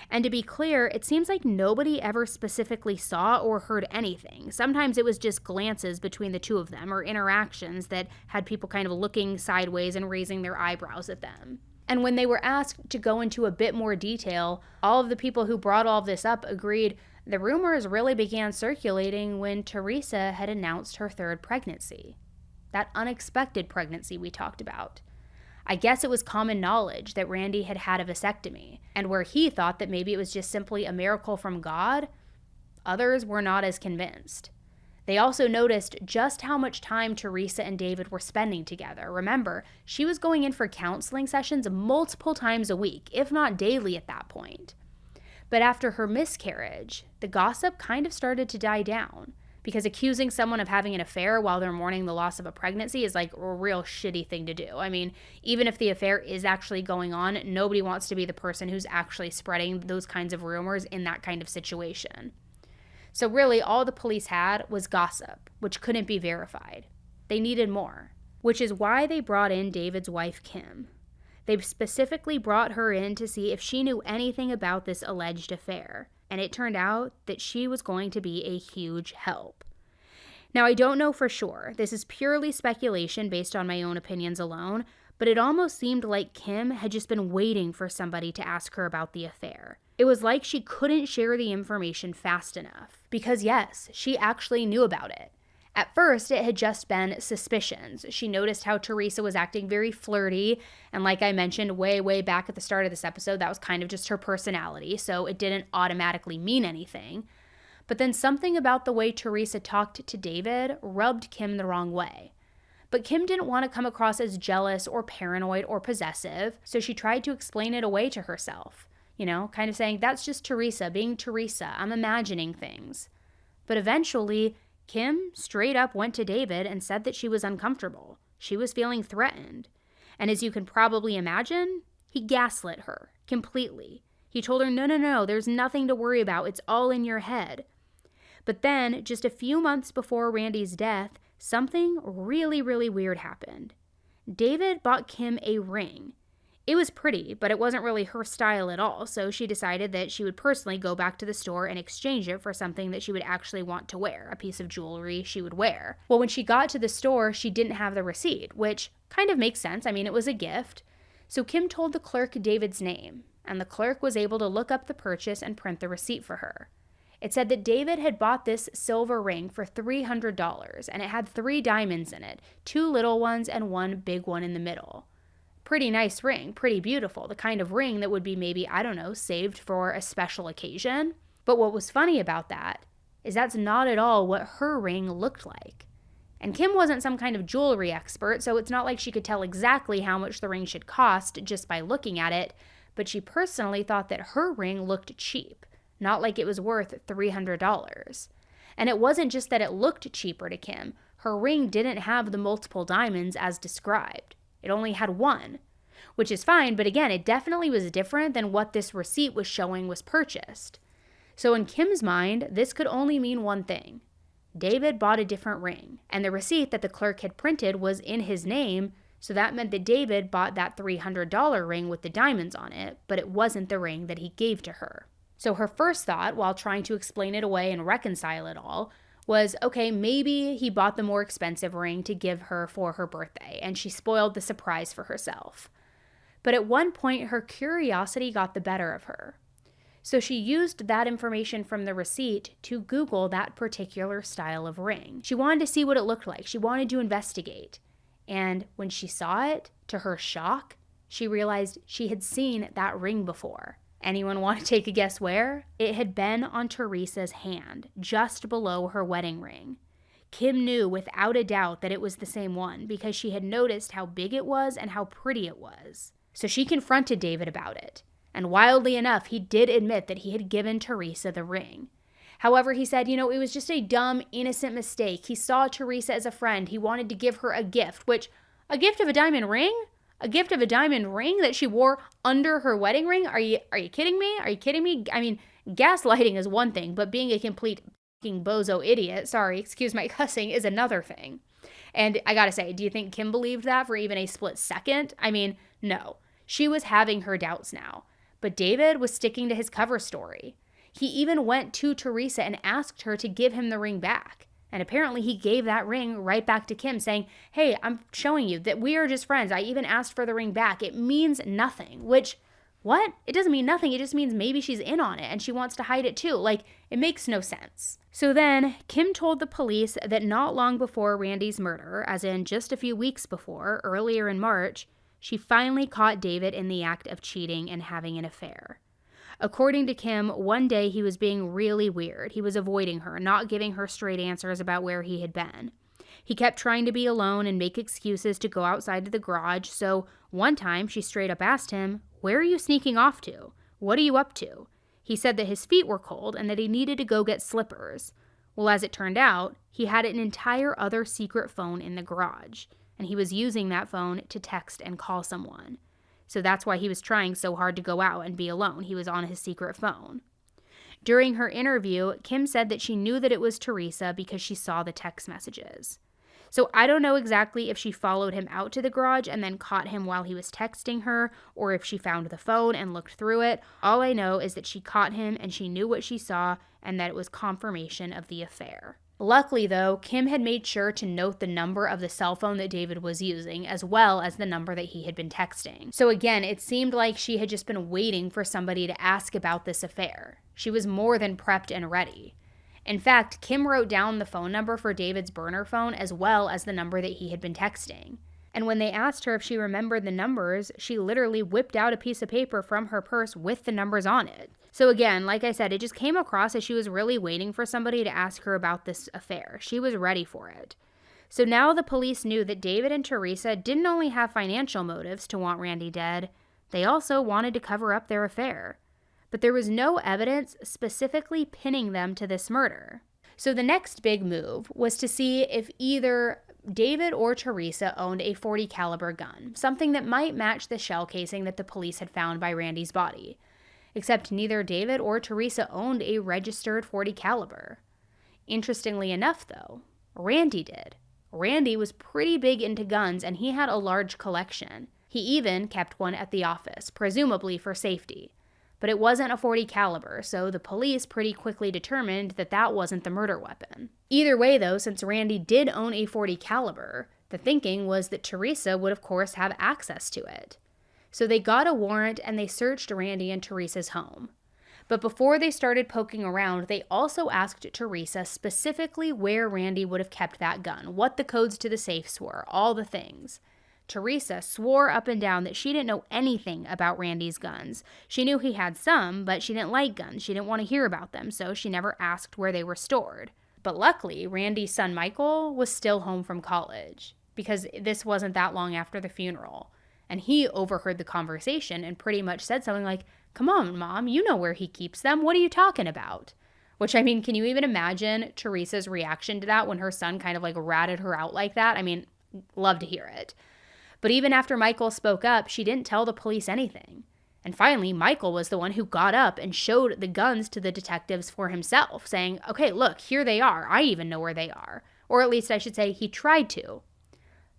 And to be clear, it seems like nobody ever specifically saw or heard anything. Sometimes it was just glances between the two of them, or interactions that had people kind of looking sideways and raising their eyebrows at them. And when they were asked to go into a bit more detail, all of the people who brought all of this up agreed the rumors really began circulating when Teresa had announced her third pregnancy. That unexpected pregnancy we talked about. I guess it was common knowledge that Randy had had a vasectomy, and where he thought that maybe it was just simply a miracle from God, others were not as convinced. They also noticed just how much time Teresa and David were spending together. Remember, she was going in for counseling sessions multiple times a week, if not daily at that point. But after her miscarriage, the gossip kind of started to die down, because accusing someone of having an affair while they're mourning the loss of a pregnancy is like a real shitty thing to do. I mean, even if the affair is actually going on, nobody wants to be the person who's actually spreading those kinds of rumors in that kind of situation. So really, all the police had was gossip, which couldn't be verified. They needed more, which is why they brought in David's wife, Kim. They specifically brought her in to see if she knew anything about this alleged affair, and it turned out that she was going to be a huge help. Now, I don't know for sure. This is purely speculation based on my own opinions alone, but it almost seemed like Kim had just been waiting for somebody to ask her about the affair. It was like she couldn't share the information fast enough, because yes, she actually knew about it. At first, it had just been suspicions. She noticed how Teresa was acting very flirty, and like I mentioned way back at the start of this episode, that was kind of just her personality, so it didn't automatically mean anything. But then something about the way Teresa talked to David rubbed Kim the wrong way. But Kim didn't want to come across as jealous or paranoid or possessive, so she tried to explain it away to herself. You know, kind of saying, that's just Teresa being Teresa, I'm imagining things. But eventually, Kim straight up went to David and said that she was uncomfortable. She was feeling threatened. And as you can probably imagine, he gaslit her completely. He told her, no, there's nothing to worry about. It's all in your head. But then, just a few months before Randy's death, something really weird happened. David bought Kim a ring. It was pretty, but it wasn't really her style at all, so she decided that she would personally go back to the store and exchange it for something that she would actually want to wear, a piece of jewelry she would wear. Well, when she got to the store, she didn't have the receipt, which kind of makes sense. I mean, it was a gift. So Kim told the clerk David's name, and the clerk was able to look up the purchase and print the receipt for her. It said that David had bought this silver ring for $300, and it had 3 diamonds in it, 2 little ones and 1 big one in the middle. Pretty nice ring, pretty beautiful, the kind of ring that would be maybe, I don't know, saved for a special occasion. But what was funny about that is that's not at all what her ring looked like. And Kim wasn't some kind of jewelry expert, so it's not like she could tell exactly how much the ring should cost just by looking at it, but she personally thought that her ring looked cheap, not like it was worth $300. And it wasn't just that it looked cheaper to Kim. Her ring didn't have the multiple diamonds as described. It only had 1, which is fine, but again, it definitely was different than what this receipt was showing was purchased. So in Kim's mind, this could only mean one thing. David bought a different ring, and the receipt that the clerk had printed was in his name, so that meant that David bought that $300 ring with the diamonds on it, but it wasn't the ring that he gave to her. So her first thought, while trying to explain it away and reconcile it all, was, okay, maybe he bought the more expensive ring to give her for her birthday, and she spoiled the surprise for herself. But at one point, her curiosity got the better of her. So she used that information from the receipt to Google that particular style of ring. She wanted to see what it looked like. She wanted to investigate. And when she saw it, to her shock, she realized she had seen that ring before. Anyone want to take a guess where? It had been on Teresa's hand, just below her wedding ring. Kim knew without a doubt that it was the same one because she had noticed how big it was and how pretty it was. So she confronted David about it. And wildly enough, he did admit that he had given Teresa the ring. However, he said, it was just a dumb, innocent mistake. He saw Teresa as a friend. He wanted to give her a gift, which, a gift of a diamond ring? A gift of a diamond ring that she wore under her wedding ring? Are you kidding me? Are you kidding me? I mean, gaslighting is one thing, but being a complete fucking bozo idiot, sorry, excuse my cussing, is another thing. And I gotta say, do you think Kim believed that for even a split second? I mean, no. She was having her doubts now. But David was sticking to his cover story. He even went to Teresa and asked her to give him the ring back. And apparently he gave that ring right back to Kim, saying, hey, I'm showing you that we are just friends. I even asked for the ring back. It means nothing. Which, what? It doesn't mean nothing. It just means maybe she's in on it and she wants to hide it too. Like, it makes no sense. So then, Kim told the police that not long before Randy's murder, as in just a few weeks before, earlier in March, she finally caught David in the act of cheating and having an affair. According to Kim, one day he was being really weird. He was avoiding her, not giving her straight answers about where he had been. He kept trying to be alone and make excuses to go outside to the garage, so one time she straight up asked him, where are you sneaking off to? What are you up to? He said that his feet were cold and that he needed to go get slippers. Well, as it turned out, he had an entire other secret phone in the garage. And he was using that phone to text and call someone. So that's why he was trying so hard to go out and be alone. He was on his secret phone. During her interview, Kim said that she knew that it was Teresa because she saw the text messages. So I don't know exactly if she followed him out to the garage and then caught him while he was texting her, or if she found the phone and looked through it. All I know is that she caught him and she knew what she saw and that it was confirmation of the affair. Luckily, though, Kim had made sure to note the number of the cell phone that David was using, as well as the number that he had been texting. So again, it seemed like she had just been waiting for somebody to ask about this affair. She was more than prepped and ready. In fact, Kim wrote down the phone number for David's burner phone as well as the number that he had been texting. And when they asked her if she remembered the numbers, she literally whipped out a piece of paper from her purse with the numbers on it. So again, like I said, it just came across as she was really waiting for somebody to ask her about this affair. She was ready for it. So now the police knew that David and Teresa didn't only have financial motives to want Randy dead, they also wanted to cover up their affair. But there was no evidence specifically pinning them to this murder. So the next big move was to see if either David or Teresa owned a .40 caliber gun, something that might match the shell casing that the police had found by Randy's body. Except neither David or Teresa owned a registered .40 caliber. Interestingly enough, though, Randy did. Randy was pretty big into guns and he had a large collection. He even kept one at the office, presumably for safety. But it wasn't a .40 caliber, so the police pretty quickly determined that that wasn't the murder weapon. Either way, though, since Randy did own a .40 caliber, the thinking was that Teresa would of course have access to it. So they got a warrant and they searched Randy and Teresa's home. But before they started poking around, they also asked Teresa specifically where Randy would have kept that gun, what the codes to the safes were, all the things. Teresa swore up and down that she didn't know anything about Randy's guns. She knew he had some, but she didn't like guns. She didn't want to hear about them, so she never asked where they were stored. But luckily, Randy's son Michael was still home from college, because this wasn't that long after the funeral. And he overheard the conversation and pretty much said something like, "Come on, Mom, you know where he keeps them. What are you talking about?" Which, I mean, can you even imagine Teresa's reaction to that when her son kind of like ratted her out like that? I mean, love to hear it. But even after Michael spoke up, she didn't tell the police anything. And finally, Michael was the one who got up and showed the guns to the detectives for himself, saying, "Okay, look, here they are. I even know where they are." Or at least I should say he tried to.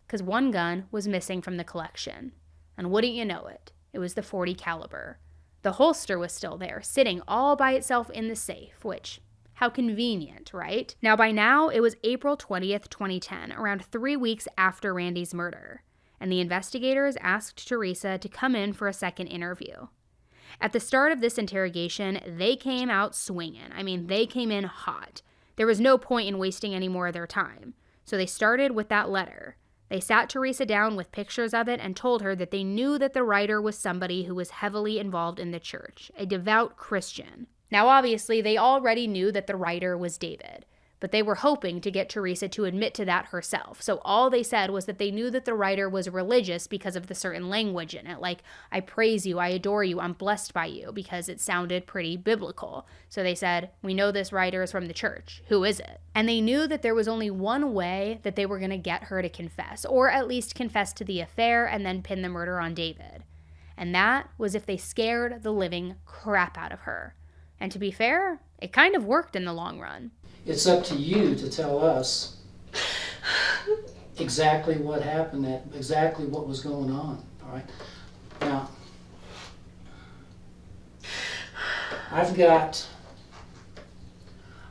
Because one gun was missing from the collection. And wouldn't you know it, it was the .40 caliber. The holster was still there, sitting all by itself in the safe, which, how convenient, right? Now by now, it was April 20th, 2010, around 3 weeks after Randy's murder. And the investigators asked Teresa to come in for a second interview. At the start of this interrogation, they came out swinging. I mean, they came in hot. There was no point in wasting any more of their time. So they started with that letter. They sat Teresa down with pictures of it and told her that they knew that the writer was somebody who was heavily involved in the church, a devout Christian. Now, obviously, they already knew that the writer was David, but they were hoping to get Teresa to admit to that herself. So all they said was that they knew that the writer was religious because of the certain language in it, like, I praise you, I adore you, I'm blessed by you, because it sounded pretty biblical. So they said, we know this writer is from the church. Who is it? And they knew that there was only one way that they were going to get her to confess, or at least confess to the affair and then pin the murder on David. And that was if they scared the living crap out of her. And to be fair, it kind of worked in the long run. It's up to you to tell us exactly what happened, exactly what was going on, all right? Now, I've got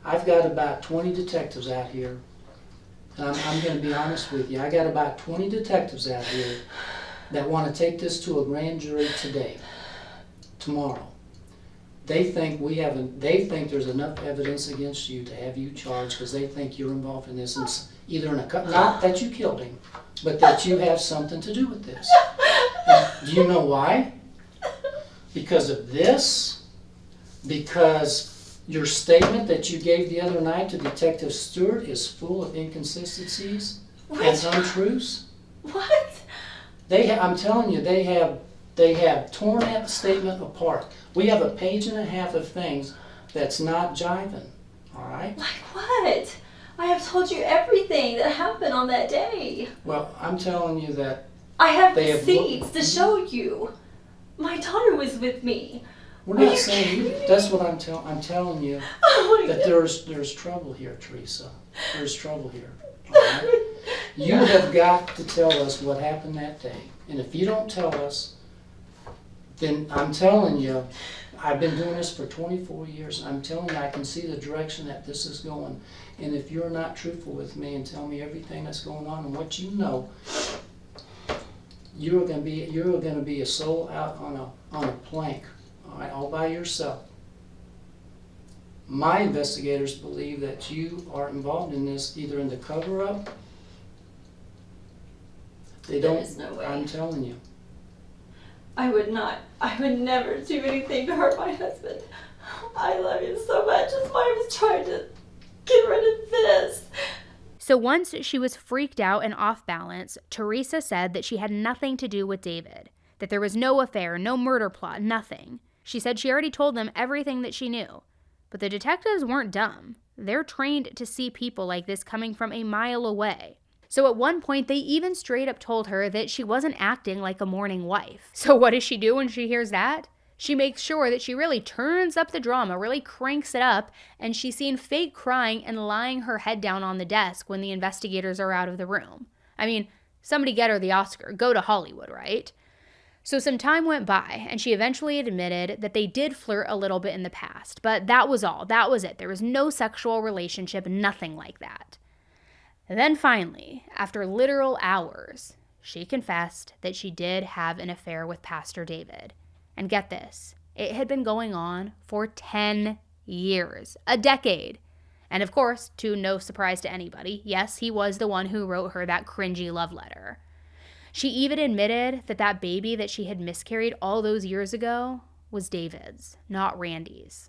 about 20 detectives out here, and I'm going to be honest with you. I got about 20 detectives out here that want to take this to a grand jury tomorrow. They think there's enough evidence against you to have you charged because they think you're involved in this. And either not that you killed him, but that you have something to do with this. And do you know why? Because of this? Because your statement that you gave the other night to Detective Stewart is full of inconsistencies and untruths? What? I'm telling you, they have torn that statement apart. We have a page and a half of things that's not jiving, all right? Like what? I have told you everything that happened on that day. Well, I'm telling you that I have they have receipts to show you. My daughter was with me. we're Are not you saying you. kidding? That's what I'm telling you. Oh my That God. there's trouble here, Teresa. There's trouble here. All right? You have got to tell us what happened that day, and if you don't tell us, then I'm telling you, I've been doing this for 24 years. I'm telling you, I can see the direction that this is going. And if you're not truthful with me and tell me everything that's going on and what you know, you're going to be a soul out on a plank, all right, all by yourself. My investigators believe that you are involved in this, either in the cover-up. They There don't. is no way. I'm telling you. I would never do anything to hurt my husband. I love him so much. That's why I was trying to get rid of this. So once she was freaked out and off balance, Teresa said that she had nothing to do with David, that there was no affair, no murder plot, nothing. She said she already told them everything that she knew. But the detectives weren't dumb. They're trained to see people like this coming from a mile away. So at one point, they even straight up told her that she wasn't acting like a mourning wife. So what does she do when she hears that? She makes sure that she really turns up the drama, really cranks it up, and she's seen fake crying and lying her head down on the desk when the investigators are out of the room. I mean, somebody get her the Oscar. Go to Hollywood, right? So some time went by, and she eventually admitted that they did flirt a little bit in the past, but that was all. That was it. There was no sexual relationship, nothing like that. And then finally, after literal hours, she confessed that she did have an affair with Pastor David. And get this, it had been going on for 10 years, a decade. And of course, to no surprise to anybody, yes, he was the one who wrote her that cringy love letter. She even admitted that that baby that she had miscarried all those years ago was David's, not Randy's.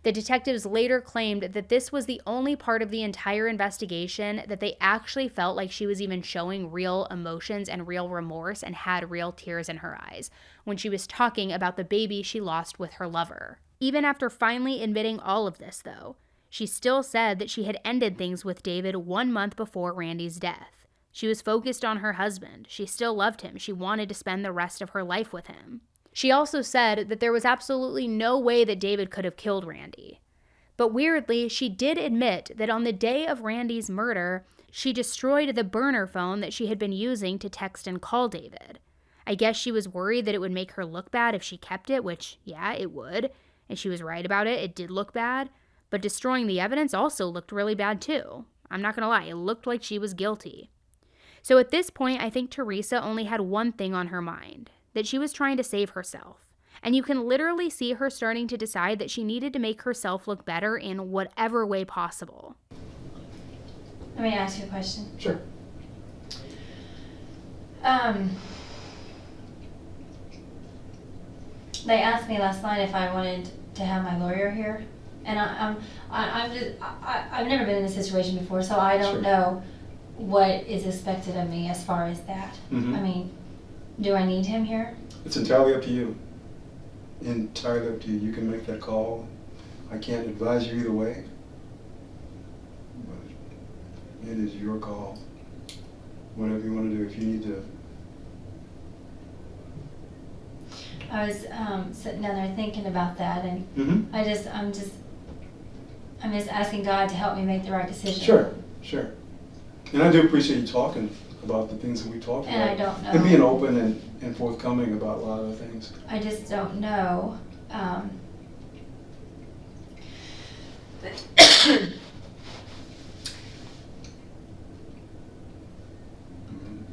The detectives later claimed that this was the only part of the entire investigation that they actually felt like she was even showing real emotions and real remorse and had real tears in her eyes when she was talking about the baby she lost with her lover. Even after finally admitting all of this, though, she still said that she had ended things with David 1 month before Randy's death. She was focused on her husband. She still loved him. She wanted to spend the rest of her life with him. She also said that there was absolutely no way that David could have killed Randy. But weirdly, she did admit that on the day of Randy's murder, she destroyed the burner phone that she had been using to text and call David. I guess she was worried that it would make her look bad if she kept it, which, yeah, it would. And she was right about it. It did look bad. But destroying the evidence also looked really bad too. I'm not gonna lie, it looked like she was guilty. So at this point, I think Teresa only had one thing on her mind, that she was trying to save herself. And you can literally see her starting to decide that she needed to make herself look better in whatever way possible. Let me ask you a question. Sure. They asked me last night if I wanted to have my lawyer here, and I've never been in this situation before, so I don't Sure. know what is expected of me as far as that. Mhm. I mean, do I need him here? It's entirely up to you. Entirely up to you. You can make that call. I can't advise you either way. But it is your call. Whatever you want to do. If you need to. I was sitting down there thinking about that, and Mm-hmm. I'm just asking God to help me make the right decision. Sure, sure. And I do appreciate you talking about the things that we talked And I about. don't know. And being open and forthcoming about a lot of the things. I just don't know.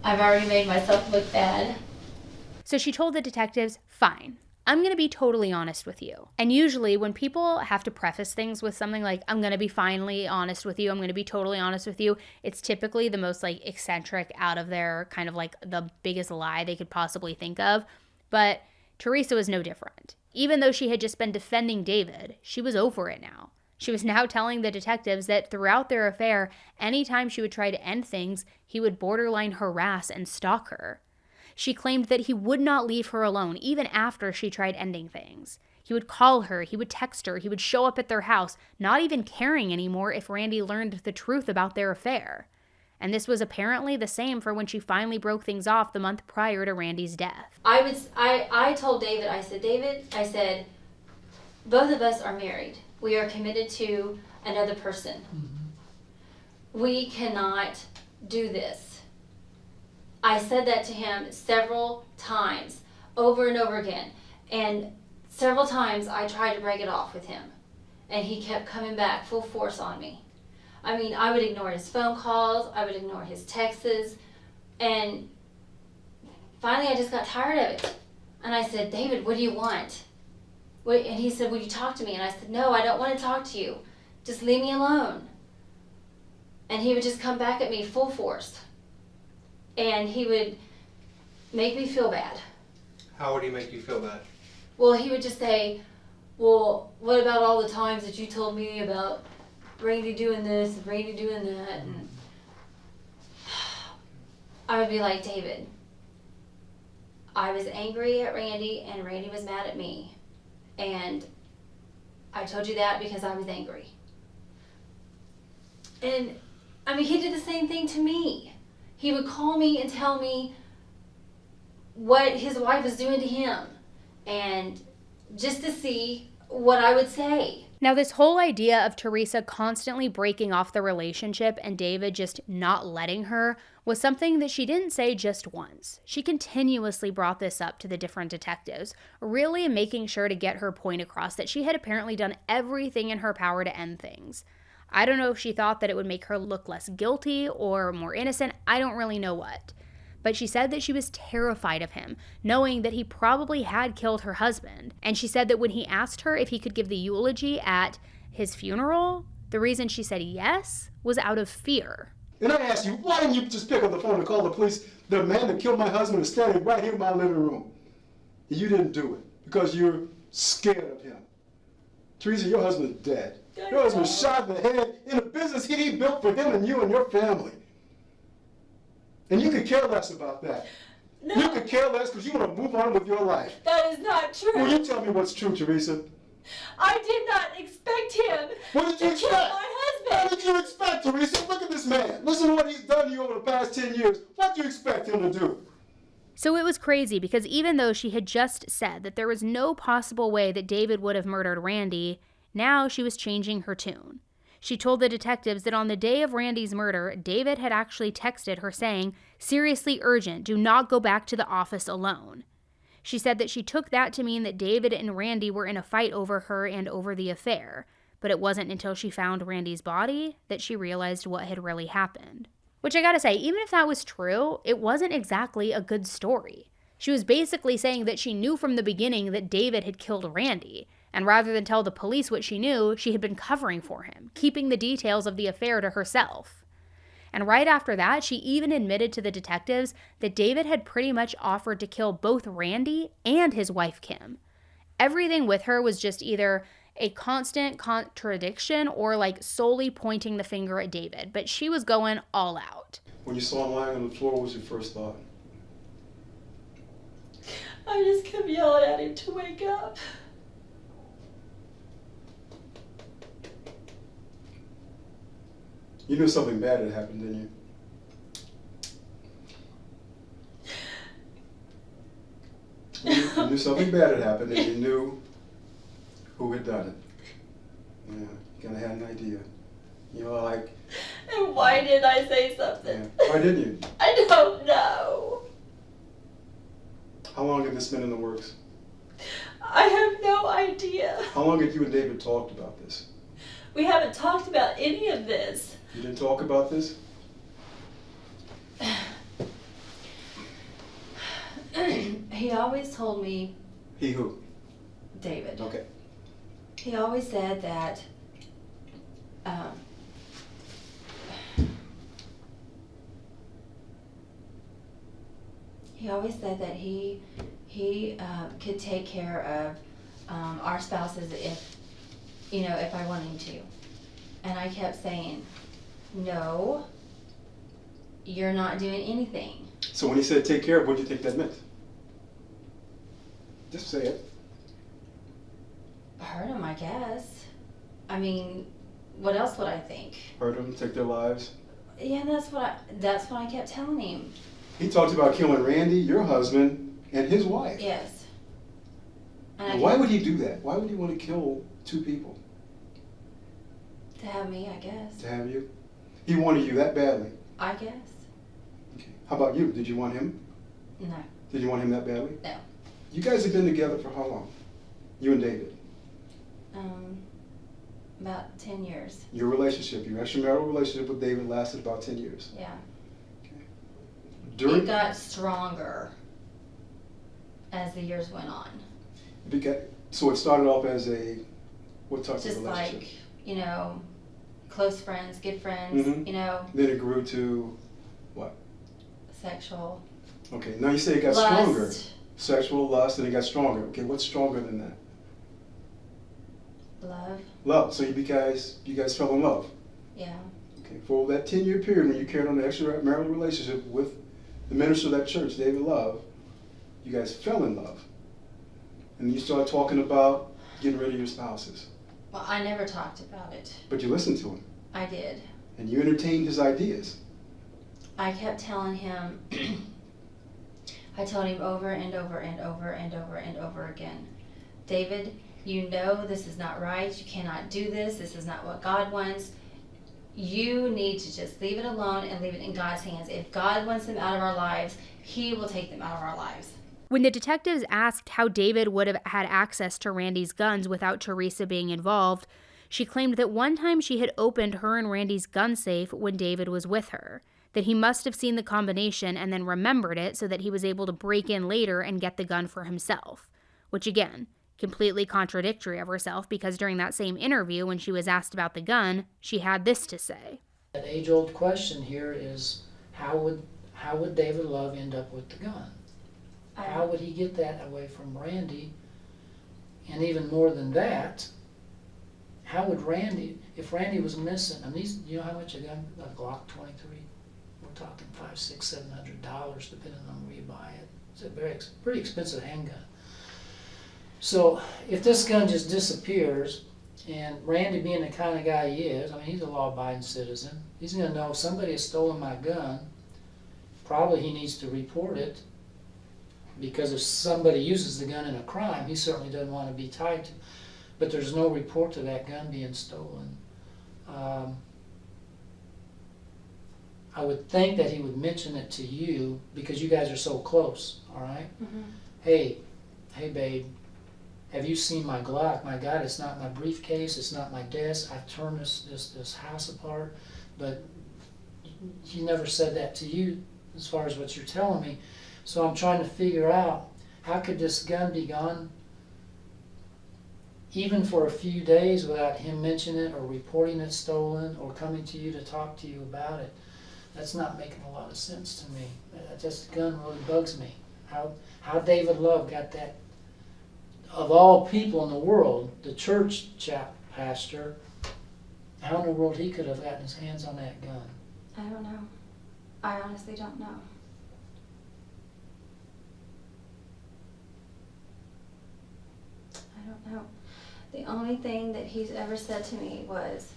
I've already made myself look bad. So she told the detectives, fine, I'm going to be totally honest with you. And usually when people have to preface things with something like, I'm going to be finally honest with you, I'm going to be totally honest with you, it's typically the most like eccentric, out of their kind of like the biggest lie they could possibly think of. But Teresa was no different. Even though she had just been defending David, she was over it now. She was now telling the detectives that throughout their affair, anytime she would try to end things, he would borderline harass and stalk her. She claimed that he would not leave her alone, even after she tried ending things. He would call her, he would text her, he would show up at their house, not even caring anymore if Randy learned the truth about their affair. And this was apparently the same for when she finally broke things off the month prior to Randy's death. I told David, I said, both of us are married. We are committed to another person. Mm-hmm. We cannot do this. I said that to him several times, over and over again. And several times I tried to break it off with him. And he kept coming back full force on me. I mean, I would ignore his phone calls, I would ignore his texts, and finally I just got tired of it. And I said, David, what do you want? And he said, will you talk to me? And I said, no, I don't want to talk to you. Just leave me alone. And he would just come back at me full force. And he would make me feel bad. How would he make you feel bad? Well, he would just say, well, what about all the times that you told me about Randy doing this and Randy doing that? And I would be like, David, I was angry at Randy and Randy was mad at me. And I told you that because I was angry. And, I mean, he did the same thing to me. He would call me and tell me what his wife was doing to him. And just to see what I would say. Now, this whole idea of Teresa constantly breaking off the relationship and David just not letting her was something that she didn't say just once. She continuously brought this up to the different detectives, really making sure to get her point across that she had apparently done everything in her power to end things. I don't know if she thought that it would make her look less guilty or more innocent. I don't really know what. But she said that she was terrified of him, knowing that he probably had killed her husband. And she said that when he asked her if he could give the eulogy at his funeral, the reason she said yes was out of fear. And I ask you, why didn't you just pick up the phone and call the police? The man that killed my husband is standing right here in my living room. And you didn't do it because you're scared of him. Teresa, your husband's dead. Your husband shot in the head in a business he built for him and you and your family. And you could care less about that. No, You could care less because you want to move on with your life. that is not true. Will you tell me what's true, Teresa? I did not expect him What did you to kill expect? my What husband. did you expect, Teresa? Look at this man. Listen to what he's done to you over the past 10 years. What do you expect him to do? So it was crazy because even though she had just said that there was no possible way that David would have murdered Randy, now she was changing her tune. She told the detectives that on the day of Randy's murder, David had actually texted her saying, "Seriously urgent, do not go back to the office alone." She said that she took that to mean that David and Randy were in a fight over her and over the affair, but it wasn't until she found Randy's body that she realized what had really happened. Which I gotta say, even if that was true, it wasn't exactly a good story. She was basically saying that she knew from the beginning that David had killed Randy, and rather than tell the police what she knew, she had been covering for him, keeping the details of the affair to herself. And right after that, she even admitted to the detectives that David had pretty much offered to kill both Randy and his wife, Kim. Everything with her was just either a constant contradiction or like solely pointing the finger at David, but she was going all out. When you saw him lying on the floor, what was your first thought? I just kept yelling at him to wake up. You knew something bad had happened, didn't you? You knew something bad had happened, and you knew who had done it. Yeah, you kind of had an idea. You know, like... And why did I say something? Yeah. Why didn't you? I don't know. How long had this been in the works? I have no idea. How long had you and David talked about this? We haven't talked about any of this. You didn't talk about this? He always told me... He who? David. Okay. He always said that... he always said that he could take care of our spouses if I wanted him to. And I kept saying, no, you're not doing anything. So when he said take care of, what do you think that meant? Just say it. Hurt him, I guess. I mean, what else would I think? Hurt them, take their lives. Yeah, that's what I kept telling him. He talked about killing Randy, your husband, and his wife. Yes. And why would he do that? Why would he want to kill two people? To have me, I guess. To have you? He wanted you that badly? I guess. Okay. How about you? Did you want him? No. Did you want him that badly? No. You guys have been together for how long? You and David? About 10 years. Your relationship, your extramarital relationship with David lasted about 10 years. Yeah. Okay. It got stronger as the years went on. So it started off as a, what type Just of relationship? like, close friends, good friends, Then it grew to what? Sexual. Okay, now you say it got lust. stronger. Sexual lust, and it got stronger. Okay, what's stronger than that? Love. Love. So you guys fell in love. Yeah. Okay, for that 10-year period when you carried on the extramarital relationship with the minister of that church, David Love, you guys fell in love. And you started talking about getting rid of your spouses. Well, I never talked about it. But you listened to him. I did. And you entertained his ideas. I kept telling him, I told him over and over and over and over and over again, David, you know this is not right. You cannot do this. This is not what God wants. You need to just leave it alone and leave it in God's hands. If God wants them out of our lives, He will take them out of our lives. When the detectives asked how David would have had access to Randy's guns without Teresa being involved, she claimed that one time she had opened her and Randy's gun safe when David was with her, that he must have seen the combination and then remembered it so that he was able to break in later and get the gun for himself, which again, completely contradictory of herself because during that same interview when she was asked about the gun, she had this to say. That age-old question here is, how would David Love end up with the gun? How would he get that away from Randy? And even more than that, how would Randy, if Randy was missing, and these, you know how much a gun, a Glock 23? We're talking $500, $600, $700, depending on where you buy it. It's a pretty expensive handgun. So if this gun just disappears, and Randy being the kind of guy he is, I mean, he's a law-abiding citizen. He's going to know if somebody has stolen my gun, probably he needs to report it, because if somebody uses the gun in a crime, he certainly doesn't want to be tied to. But there's no report to that gun being stolen. I would think that he would mention it to you because you guys are so close, all right? Mm-hmm. Hey babe, have you seen my Glock? My God, it's not my briefcase, it's not my desk. I've turned this house apart, but he never said that to you as far as what you're telling me. So I'm trying to figure out, how could this gun be gone even for a few days without him mentioning it or reporting it stolen or coming to you to talk to you about it? That's not making a lot of sense to me. Just the gun really bugs me. How David Love got that, of all people in the world, the church pastor, how in the world he could have gotten his hands on that gun? I don't know. I honestly don't know. I don't know. The only thing that he's ever said to me was,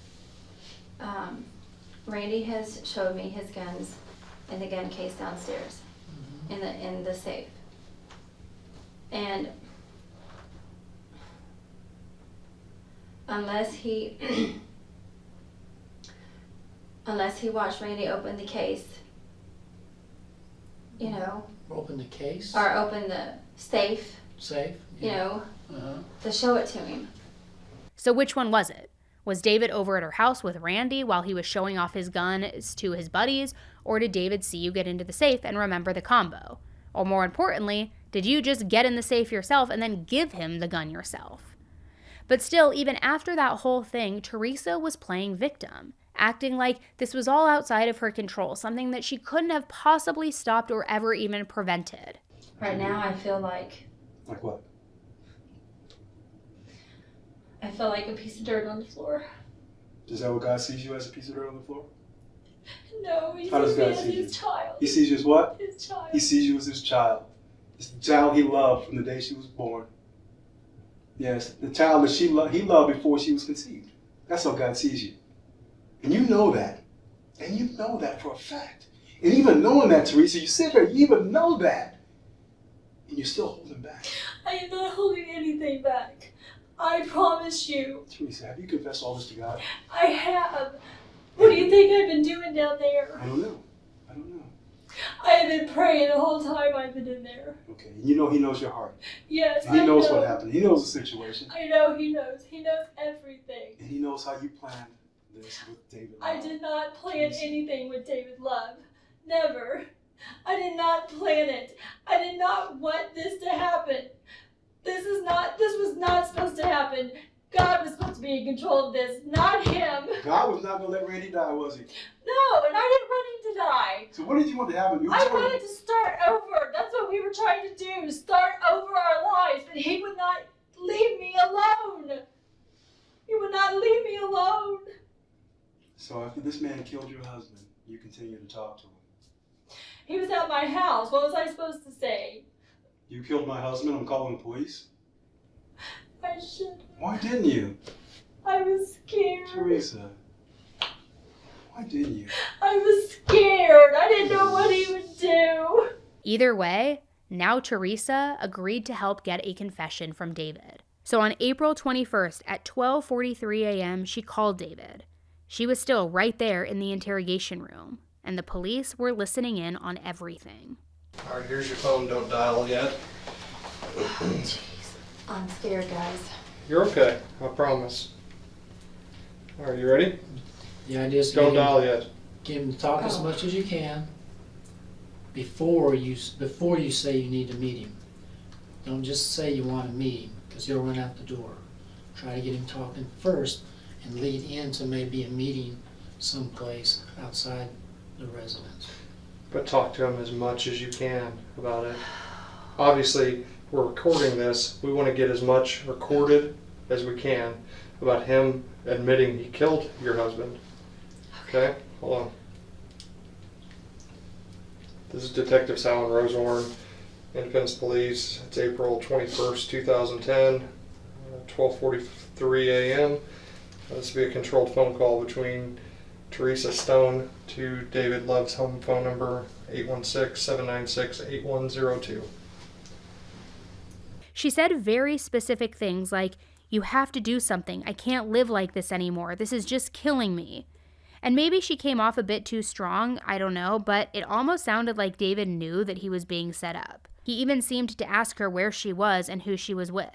Randy has showed me his guns in the gun case downstairs, in the safe. And unless he watched Randy open the case, you know, Open the case? or open the safe, Safe? you know, Uh-huh. to show it to him. So which one was it? Was David over at her house with Randy while he was showing off his gun to his buddies, or did David see you get into the safe and remember the combo? Or more importantly, did you just get in the safe yourself and then give him the gun yourself? But still, even after that whole thing, Teresa was playing victim, acting like this was all outside of her control, something that she couldn't have possibly stopped or ever even prevented. Right now I feel like Like what? a piece of dirt on the floor. Is that what God sees you, as a piece of dirt on the floor? No, he How does sees me God as see you? his child. He sees you as what? His child. He sees you as his child. It's the child he loved from the day she was born. Yes, the child that he loved before she was conceived. That's how God sees you. And you know that. And you know that for a fact. And even knowing that, Teresa, you sit here, you even know that. And you're still holding back. I am not holding anything back. I promise you. Teresa, have you confessed all this to God? I have. What do you think I've been doing down there? I don't know. I don't know. I have been praying the whole time I've been in there. Okay, and you know he knows your heart. Yes, And he I knows know. what happened. He knows the situation. I know he knows. He knows everything. And he knows how you planned this with David. I did not plan anything with David Love. Never. I did not plan it. I did not want this to happen. This was not supposed to happen. God was supposed to be in control of this, not him. God was not going to let Randy die, was he? No, and I didn't want him to die. So what did you want to happen? I wanted to start over. That's what we were trying to do, start over our lives. But he would not leave me alone. He would not leave me alone. So after this man killed your husband, you continued to talk to him. He was at my house. What was I supposed to say? You killed my husband, I'm calling the police. I should. Why didn't you? I was scared. Teresa, why didn't you? I was scared. I didn't know what he would do. Either way, now Teresa agreed to help get a confession from David. So on April 21st at 12:43 a.m., she called David. She was still right there in the interrogation room, and the police were listening in on everything. All right, here's your phone. Don't dial yet. Jeez. I'm scared, guys. You're okay. I promise. All right, you ready? The idea is to Don't dial yet. get him to talk as much as you can before you say you need to meet him. Don't just say you want to meet him, because he'll run out the door. Try to get him talking first and lead into maybe a meeting someplace outside the residence. But talk to him as much as you can about it. Obviously, we're recording this. We want to get as much recorded as we can about him admitting he killed your husband. Okay? Hold on. This is Detective Sal Rosehorn, Independence Police. It's April 21st, 2010, 12:43 a.m. This will be a controlled phone call between Teresa Stone to David Love's home phone number, 816-796-8102. She said very specific things like, "You have to do something. I can't live like this anymore. This is just killing me." And maybe she came off a bit too strong, I don't know, but it almost sounded like David knew that he was being set up. He even seemed to ask her where she was and who she was with.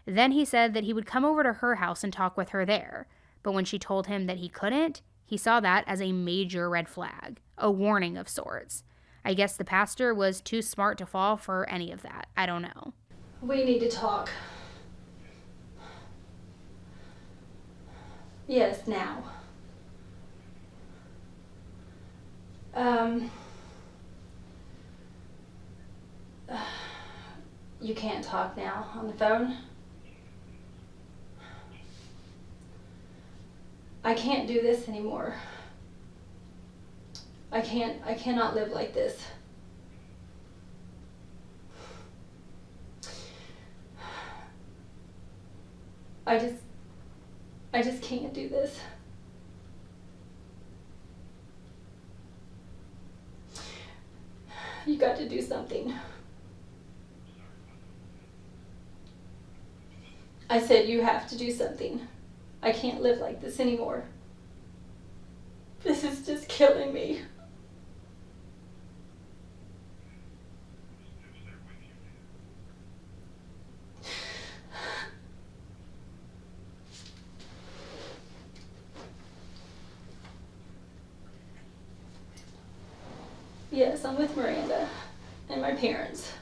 Then he said that he would come over to her house and talk with her there. But when she told him that he couldn't, he saw that as a major red flag, a warning of sorts. I guess the pastor was too smart to fall for any of that. I don't know. We need to talk. Yes, now. You can't talk now on the phone? I can't do this anymore. I cannot live like this. I just can't do this. You got to do something. I said you have to do something. I can't live like this anymore. This is just killing me. Yes, I'm with Miranda and my parents.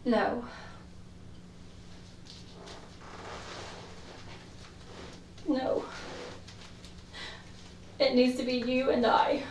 No. No. It needs to be you and I.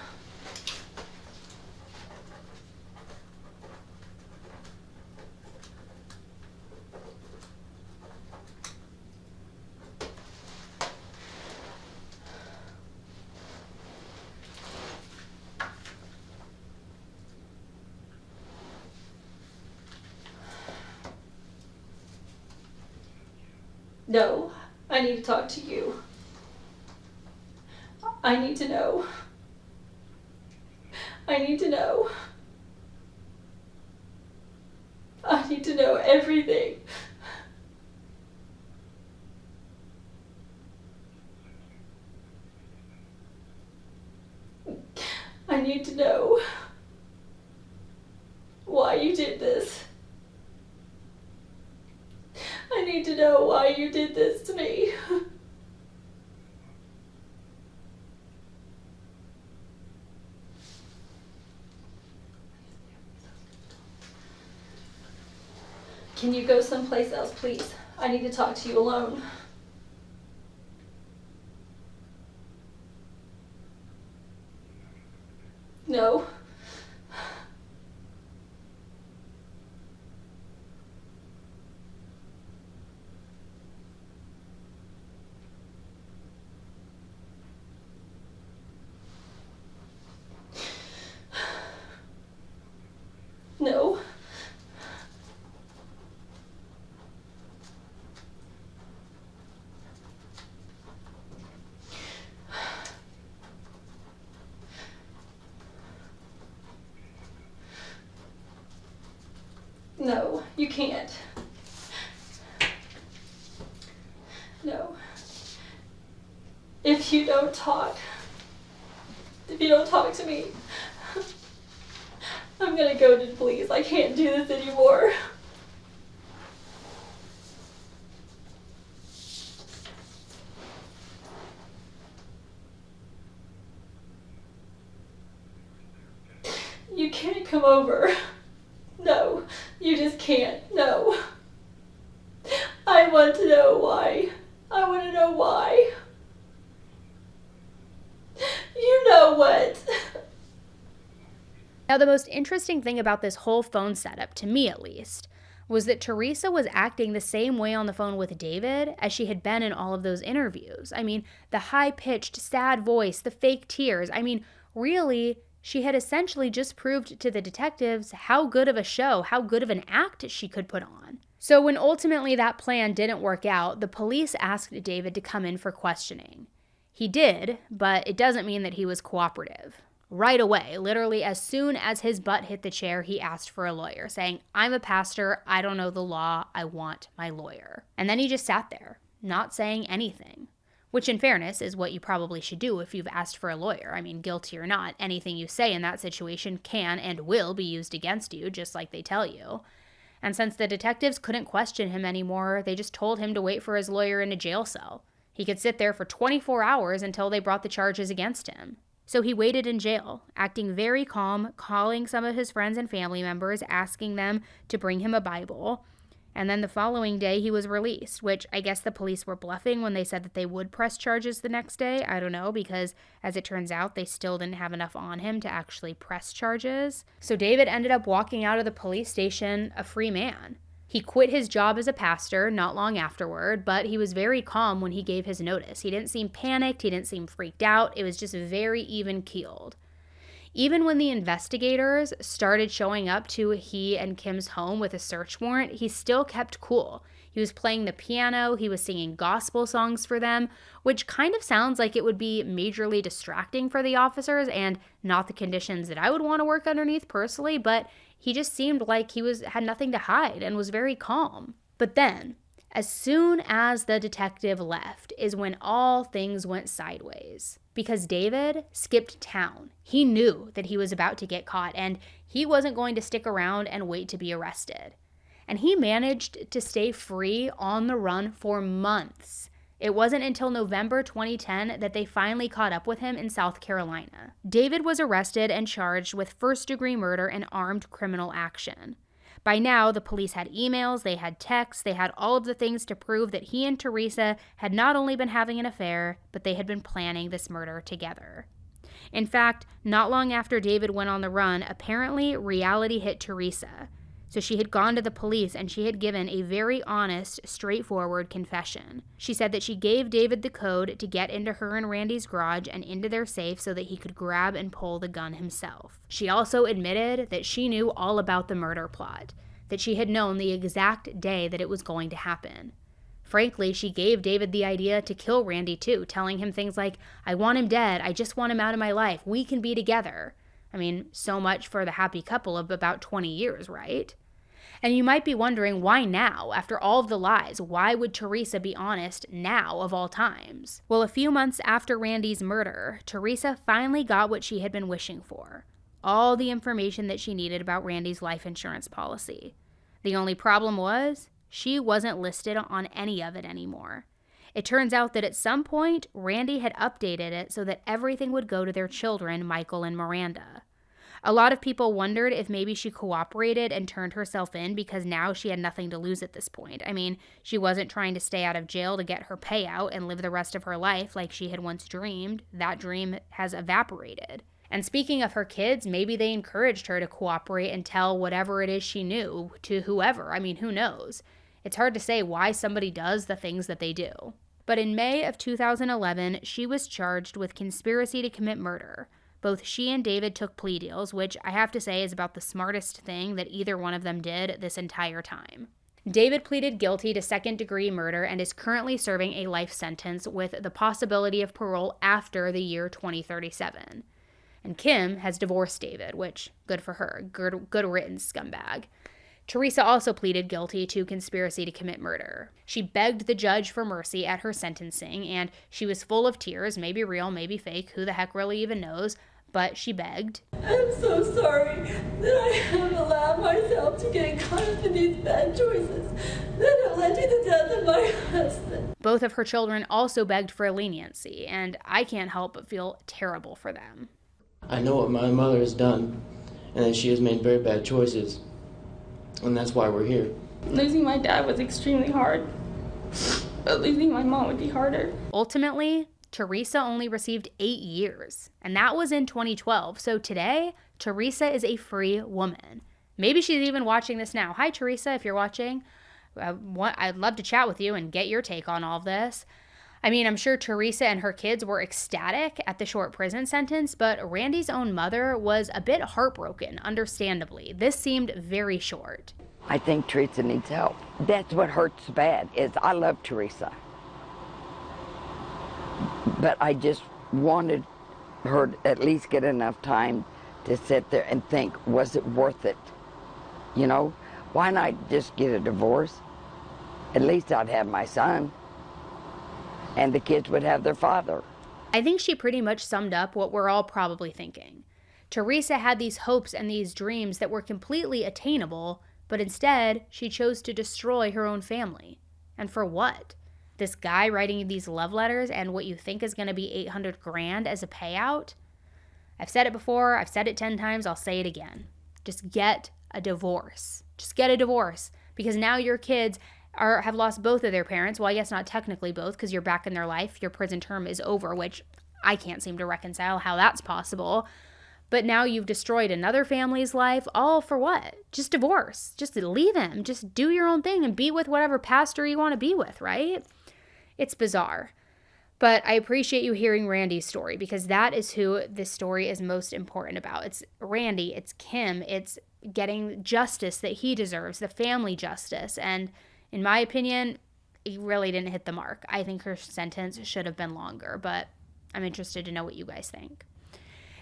No, I need to talk to you. I need to know. I need to know. I need to know everything. I need to know why you did this. I need to know why you did this to me. Can you go someplace else, please? I need to talk to you alone. No. No. No, you can't. No. If you don't talk to me, I'm gonna go to the police. I can't do this anymore. You can't come over. No, you just can't. No. I want to know why. I want to know why. You know what? Now, the most interesting thing about this whole phone setup, to me at least, was that Teresa was acting the same way on the phone with David as she had been in all of those interviews. I mean, the high-pitched, sad voice, the fake tears. I mean, really, she had essentially just proved to the detectives how good of a show, how good of an act she could put on. So when ultimately that plan didn't work out, the police asked David to come in for questioning. He did, but it doesn't mean that he was cooperative. Right away, literally as soon as his butt hit the chair, he asked for a lawyer, saying, "I'm a pastor, I don't know the law, I want my lawyer." And then he just sat there, not saying anything. which in fairness is what you probably should do if you've asked for a lawyer. I mean, guilty or not, anything you say in that situation can and will be used against you, just like they tell you. And since the detectives couldn't question him anymore, they just told him to wait for his lawyer in a jail cell. He could sit there for 24 hours until they brought the charges against him. So he waited in jail, acting very calm, calling some of his friends and family members, asking them to bring him a Bible. And then the following day, he was released, which I guess the police were bluffing when they said that they would press charges the next day. I don't know, because as it turns out, they still didn't have enough on him to actually press charges. So David ended up walking out of the police station a free man. He quit his job as a pastor not long afterward, but he was very calm when he gave his notice. He didn't seem panicked. He didn't seem freaked out. It was just very even-keeled. Even when the investigators started showing up to he and Kim's home with a search warrant, he still kept cool. He was playing the piano, he was singing gospel songs for them, which kind of sounds like it would be majorly distracting for the officers and not the conditions that I would want to work underneath personally, but he just seemed like he had nothing to hide and was very calm. But then, as soon as the detective left is when all things went sideways. Because David skipped town. He knew that he was about to get caught and he wasn't going to stick around and wait to be arrested. And he managed to stay free on the run for months. It wasn't until November 2010 that they finally caught up with him in South Carolina. David was arrested and charged with first-degree murder and armed criminal action. By now, the police had emails, they had texts, they had all of the things to prove that he and Teresa had not only been having an affair, but they had been planning this murder together. In fact, not long after David went on the run, apparently reality hit Teresa. So she had gone to the police and she had given a very honest, straightforward confession. She said that she gave David the code to get into her and Randy's garage and into their safe so that he could grab and pull the gun himself. She also admitted that she knew all about the murder plot, that she had known the exact day that it was going to happen. Frankly, she gave David the idea to kill Randy too, telling him things like, "I want him dead, I just want him out of my life, we can be together." I mean, so much for the happy couple of about 20 years, right? And you might be wondering, why now? After all of the lies, why would Teresa be honest now of all times? Well, a few months after Randy's murder, Teresa finally got what she had been wishing for. All the information that she needed about Randy's life insurance policy. The only problem was, she wasn't listed on any of it anymore. It turns out that at some point, Randy had updated it so that everything would go to their children, Michael and Miranda. A lot of people wondered if maybe she cooperated and turned herself in because now she had nothing to lose at this point. I mean, she wasn't trying to stay out of jail to get her payout and live the rest of her life like she had once dreamed. That dream has evaporated. And speaking of her kids, maybe they encouraged her to cooperate and tell whatever it is she knew to whoever. I mean, who knows? It's hard to say why somebody does the things that they do. But in May of 2011, she was charged with conspiracy to commit murder. Both she and David took plea deals, which I have to say is about the smartest thing that either one of them did this entire time. David pleaded guilty to second-degree murder and is currently serving a life sentence with the possibility of parole after the year 2037. And Kim has divorced David, which, good for her. Good riddance, scumbag. Teresa also pleaded guilty to conspiracy to commit murder. She begged the judge for mercy at her sentencing, and she was full of tears, maybe real, maybe fake, who the heck really even knows, but she begged. "I'm so sorry that I have allowed myself to get caught up in these bad choices that have led to the death of my husband." Both of her children also begged for leniency, and I can't help but feel terrible for them. I know what my mother has done, and that she has made very bad choices, and that's why we're here. Losing my dad was extremely hard, but losing my mom would be harder. Ultimately, Teresa only received 8 years, and that was in 2012. So today, Teresa is a free woman. Maybe she's even watching this now. Hi, Teresa, if you're watching. I'd love to chat with you and get your take on all of this. I mean, I'm sure Teresa and her kids were ecstatic at the short prison sentence, but Randy's own mother was a bit heartbroken, understandably. This seemed very short. I think Teresa needs help. That's what hurts bad, is I love Teresa. But I just wanted her to at least get enough time to sit there and think, was it worth it? You know, why not just get a divorce? At least I'd have my son. and the kids would have their father. I think she pretty much summed up what we're all probably thinking. Teresa had these hopes and these dreams that were completely attainable, but instead she chose to destroy her own family. And for what? This guy writing these love letters and what you think is going to be $800,000 as a payout? I've said it before, I've said it 10 times, I'll say it again. Just get a divorce. Just get a divorce, because now your kids have lost both of their parents. Well, I guess not technically both, because you're back in their life. Your prison term is over, which I can't seem to reconcile how that's possible. But now you've destroyed another family's life, all for what? Just divorce. Just leave him. Just do your own thing and be with whatever pastor you want to be with, right? It's bizarre. But I appreciate you hearing Randy's story, because that is who this story is most important about. It's Randy, it's Kim, it's getting justice that he deserves, the family justice. And in my opinion, he really didn't hit the mark. I think her sentence should have been longer, but I'm interested to know what you guys think.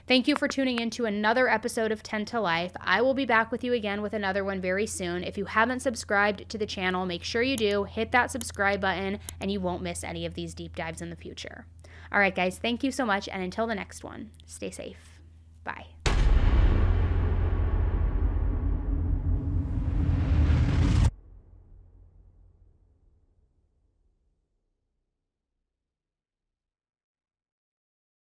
Thank you for tuning in to another episode of 10 to Life. I will be back with you again with another one very soon. If you haven't subscribed to the channel, make sure you do. Hit that subscribe button and you won't miss any of these deep dives in the future. All right, guys, thank you so much. And until the next one, stay safe. Bye.